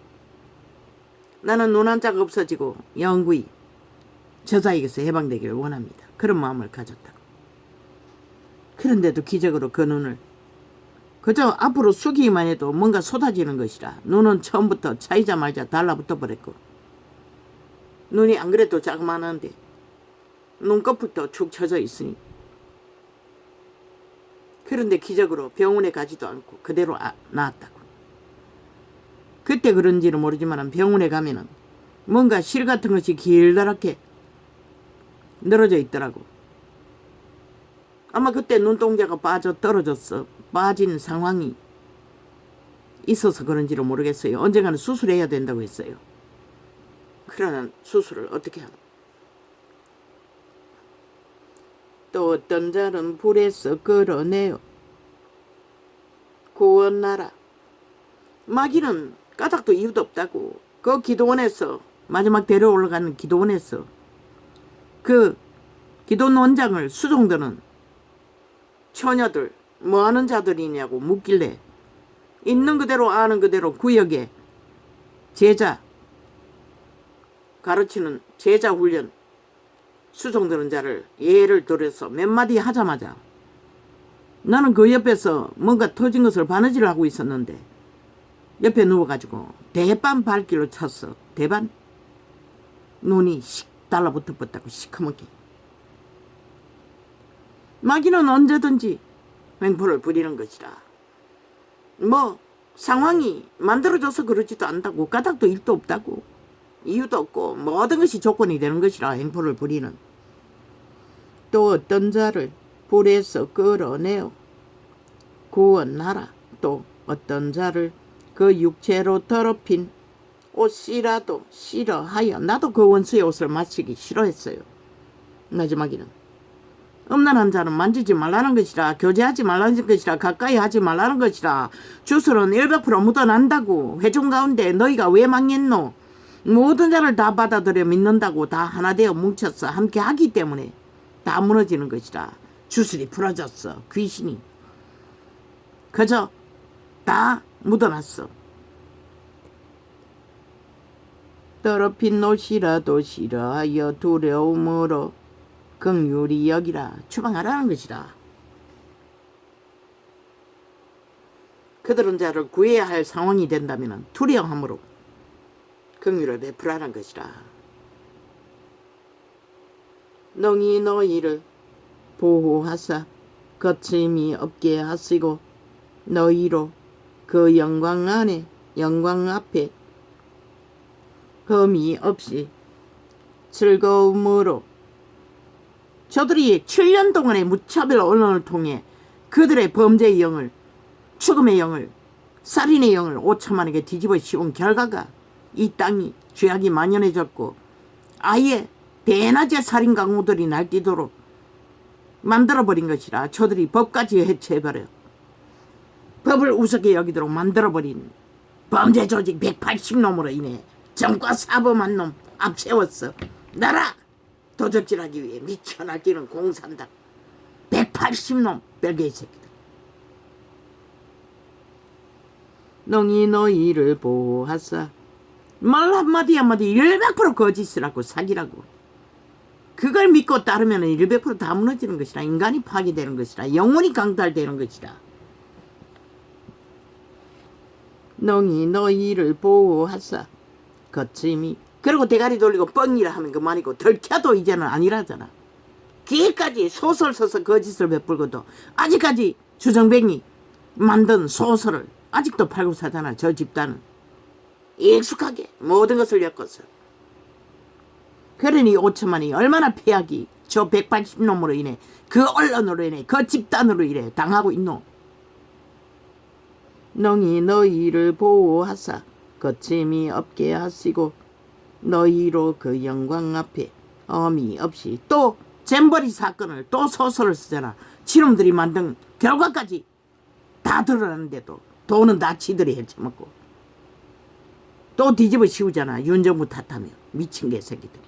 나는 눈 한자가 없어지고 영구히 저자에게서 해방되기를 원합니다. 그런 마음을 가졌다고. 그런데도 기적으로 그 눈을 그저 앞으로 숙이기만 해도 뭔가 쏟아지는 것이라. 눈은 처음부터 차이자마자 달라붙어 버렸고, 눈이 안 그래도 자그마한데 눈꺼풀도 축 처져 있으니. 그런데 기적으로 병원에 가지도 않고 그대로 나았다고. 그때 그런지는 모르지만 병원에 가면은 뭔가 실 같은 것이 길다랗게 늘어져 있더라고. 아마 그때 눈동자가 빠져 떨어졌어. 빠진 상황이 있어서 그런지는 모르겠어요. 언젠가는 수술해야 된다고 했어요. 그러나 수술을 어떻게 하노? 또 어떤 자는 불에서 끌어내어 구원하라. 마귀는 까닭도 이유도 없다고. 그 기도원에서, 마지막 데려 올라가는 기도원에서 그 기돈 원장을 수종드는 처녀들 뭐하는 자들이냐고 묻길래 있는 그대로 아는 그대로 구역에 제자 가르치는 제자 훈련 수종드는 자를 예를 들어서 몇 마디 하자마자 나는 그 옆에서 뭔가 터진 것을 바느질을 하고 있었는데 옆에 누워가지고 대반 발길로 쳤어. 대반 눈이 씩 달라붙어 뻗다고 시커멓게. 마귀는 언제든지 횡포를 부리는 것이라. 뭐 상황이 만들어져서 그러지도 않다고 까닭도 일도 없다고 이유도 없고 모든 것이 조건이 되는 것이라 횡포를 부리는. 또 어떤 자를 불에서 끌어내어 구원하라. 또 어떤 자를 그 육체로 더럽힌 옷이라도 싫어하여. 나도 그 원수의 옷을 마시기 싫어했어요. 마지막에는 음란한 자는 만지지 말라는 것이라. 교제하지 말라는 것이라. 가까이 하지 말라는 것이라. 주술은 100% 묻어난다고. 회중 가운데 너희가 왜 망했노? 모든 자를 다 받아들여 믿는다고 다 하나 되어 뭉쳤어. 함께 하기 때문에 다 무너지는 것이라. 주술이 풀어졌어. 귀신이 그저 다 묻어놨어. 더럽힌 옷이라도 싫어하여 두려움으로 긍휼히 여기라. 추방하라는 것이라. 그들은 자를 구해야 할 상황이 된다면 두려움으로 긍휼을 베풀라는 것이라. 능히 너희를 보호하사 거침이 없게 하시고 너희로 그 영광 안에 영광 앞에 흠이 없이 즐거움으로. 저들이 7년 동안의 무차별 언론을 통해 그들의 범죄의 영을, 죽음의 영을, 살인의 영을 5천만에게 뒤집어 씌운 결과가 이 땅이 죄악이 만연해졌고 아예 대낮에 살인 강호들이 날뛰도록 만들어버린 것이라. 저들이 법까지 해체해버려 법을 우습게 여기도록 만들어버린 범죄 조직 180놈으로 인해 정과 사범한 놈 앞세웠어. 나라 도적질하기 위해 미쳐 날뛰는 공산당 180놈 별개의 새끼들. 능히 너희를 보호하사. 말 한마디 한마디 100% 거짓이라고 사기라고. 그걸 믿고 따르면 100%다 무너지는 것이라. 인간이 파괴되는 것이라. 영혼이 강탈되는 것이라. 능히 너희를 보호하사 거침이. 그리고 대가리 돌리고 뻥이라 하면 그만이고 들켜도 이제는 아니라잖아. 뒤에까지 소설 써서 거짓을 베풀고도 아직까지 주정뱅이 만든 소설을 아직도 팔고 사잖아. 저 집단은 익숙하게 모든 것을 엮어서. 그러니 5천만이 얼마나 폐악이 저 180놈으로 인해 그 언론으로 인해 그 집단으로 인해 당하고 있노. 능히 너희를 보호하사 거침이 없게 하시고 너희로 그 영광 앞에 엄이 없이. 또 잼버리 사건을 또 소설을 쓰잖아. 지놈들이 만든 결과까지 다 드러났는데도 돈은 다 지들이 해쳐먹고 또 뒤집어 씌우잖아. 윤정부 탓하며 미친 개새끼들이.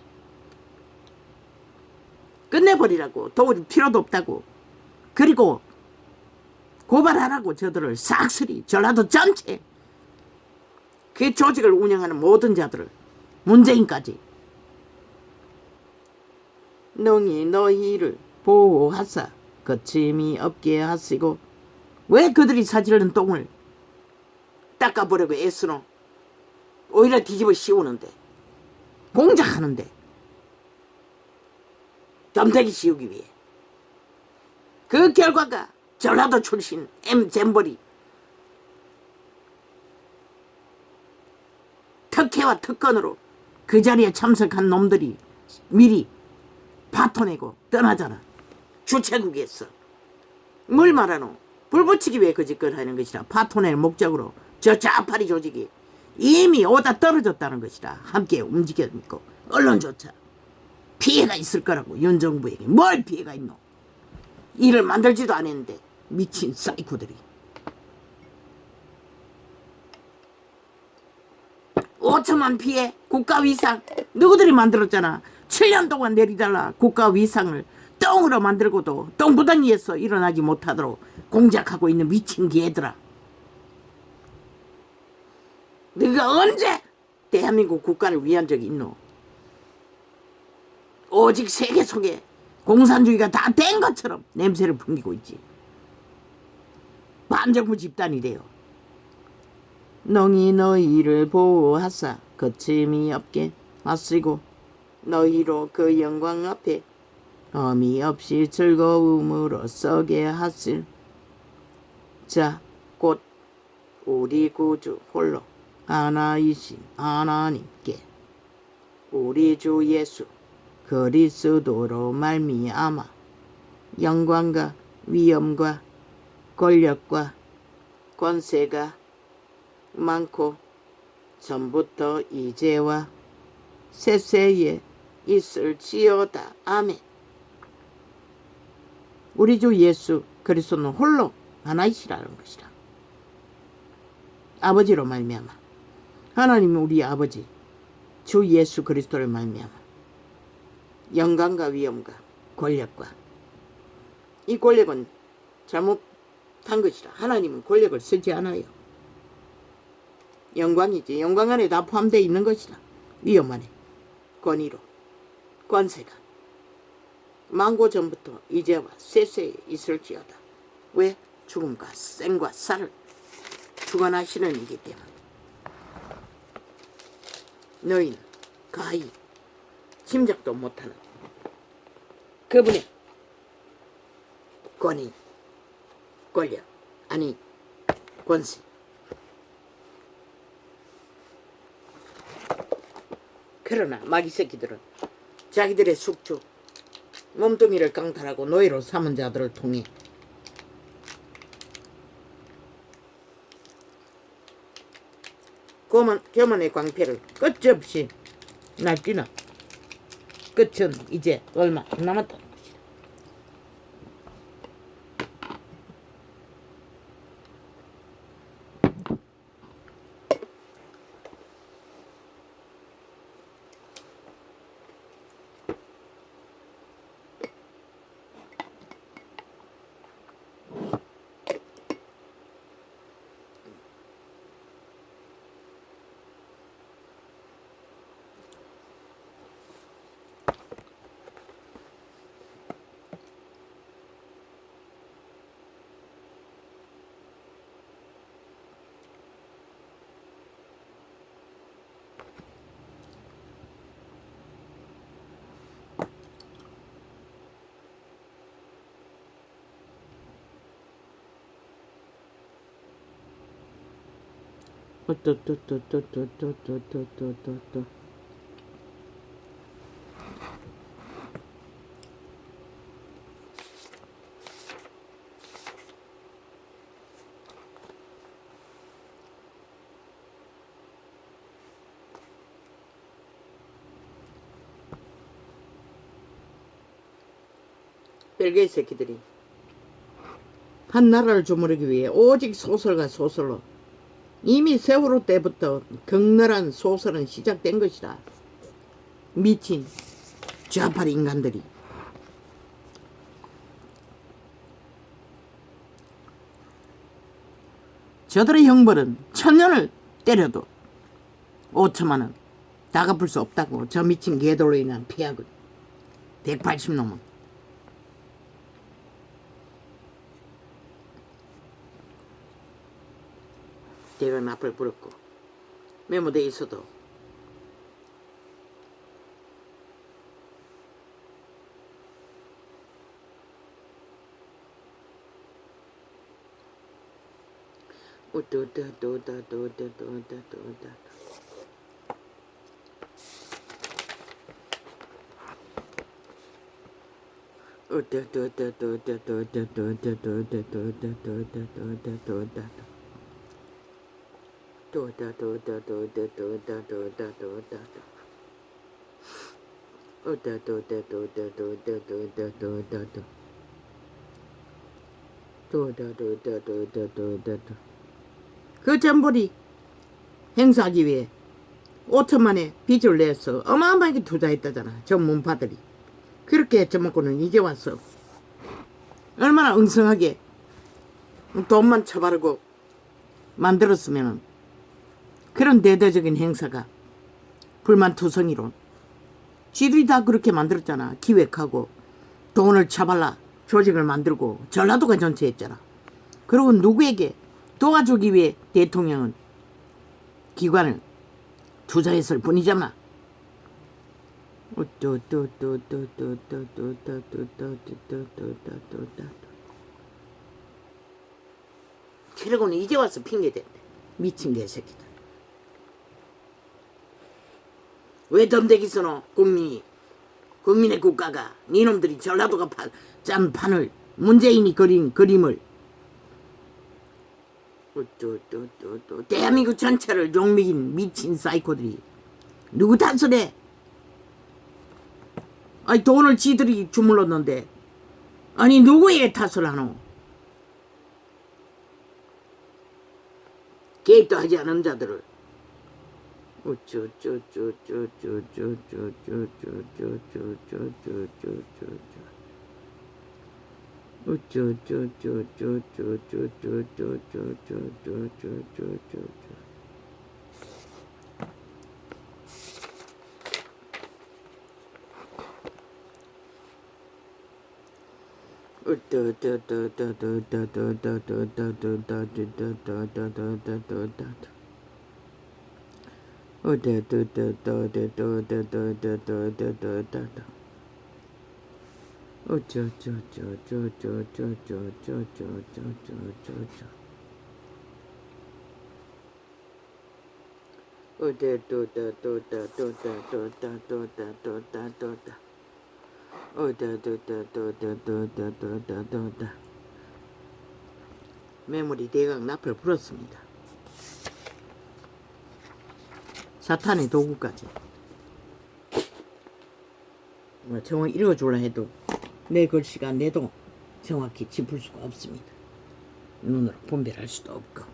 끝내버리라고. 도울 필요도 없다고. 그리고 고발하라고. 저들을 싹쓸이 전라도 전체 그 조직을 운영하는 모든 자들을 문재인까지. 능히 너희를 보호하사 거침이 없게 하시고. 왜 그들이 사지르는 똥을 닦아보려고 애쓰노? 오히려 뒤집어 씌우는데, 공작하는데, 덤태기 씌우기 위해. 그 결과가 전라도 출신 잼버리 특혜와 특권으로 그 자리에 참석한 놈들이 미리 파토내고 떠나잖아. 주최국에서. 뭘 말하노? 불 붙이기 위해 그 짓걸 하는 것이라. 파토낼 목적으로 저 좌파리 조직이 이미 오다 떨어졌다는 것이라. 함께 움직였고 언론조차 피해가 있을 거라고. 윤정부에게 뭘 피해가 있노? 일을 만들지도 않았는데 미친 사이코들이. 5천만 피해 국가 위상 누구들이 만들었잖아. 7년 동안 내리달라 국가 위상을 똥으로 만들고도 똥구덩이에서 일어나지 못하도록 공작하고 있는 미친 개들아. 네가 언제 대한민국 국가를 위한 적이 있노? 오직 세계 속에 공산주의가 다 된 것처럼 냄새를 풍기고 있지. 반정부 집단이래요. 농이 너희를 보호하사 거침이 없게 하시고 너희로 그 영광 앞에 험이 없이 즐거움으로 서게 하실 자 곧 우리 구주 홀로 하나이신 하나님께 우리 주 예수 그리스도로 말미암아 영광과 위엄과 권력과 권세가 많고 전부터 이제와 세세에 있을지어다. 아멘. 우리 주 예수 그리스도는 홀로 하나이시라는 것이라. 아버지로 말미암아 하나님은 우리 아버지 주 예수 그리스도를 말미암아 영광과 위엄과 권력과 이 권력은 잘못한 것이라. 하나님은 권력을 쓰지 않아요. 영광이지. 영광 안에 다 포함되어 있는 것이라. 위엄 안에 권위로 권세가 만고 전부터 이제와 세세에 있을지어다. 왜? 죽음과 생과 살을 주관하시는 이기 때문에. 너희는 가히 짐작도 못하는 그분의 권위, 권력, 아니 권세. 그러나 마귀 새끼들은 자기들의 숙주, 몸뚱이를 강탈하고 노예로 삼은 자들을 통해 교만의 광패를 끝없이 날뛰나 끝은 이제 얼마 안 남았다는 것이다. 벨기에 새끼들이 한 나라를 주무르기 위해 오직 소설과 소설로 이미 세월호 때부터 격렬한 소설은 시작된 것이다. 미친 좌파 인간들이 저들의 형벌은 1000년을 때려도 5천만 원 다 갚을 수 없다고. 저 미친 개돌로 인한 피약은 180놈은 대강 납을 불었고 메모되어 있어도 그 전벌이 행사하기 위해 5천만의 빚을 내서 어마어마하게 투자했다잖아. 저 문파들이. 그렇게 저먹고는 이제 왔어. 얼마나 엉성하게 돈만 쳐바르고 만들었으면 그런 대대적인 행사가 불만투성이로 지들이 다 그렇게 만들었잖아. 기획하고 돈을 쳐발라 조직을 만들고 전라도가 전체 했잖아. 그리고 누구에게 도와주기 위해 대통령은 기관을 투자했을 뿐이잖아. 그러고는 이제 와서 핑계댄대. 미친 개새끼들. 왜 덤대기 쓰노? 국민의 국가가 니놈들이 전라도가 짠 판을 문재인이 그린 그림을 대한민국 전체를 욕먹인 미친 사이코들이 누구 탓을 해? 아니 돈을 지들이 주물렀는데 아니 누구의 탓을 하노? 개입도 하지 않은 자들을 메모리 대각 납을 불었습니다. 사탄의 도구까지. 정확히 읽어줄라 해도 내 글씨가 내도 정확히 짚을 수가 없습니다. 눈으로 분별할 수도 없고.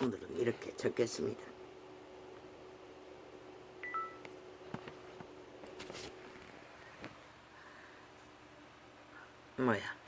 오늘은 이렇게 적겠습니다. 뭐야?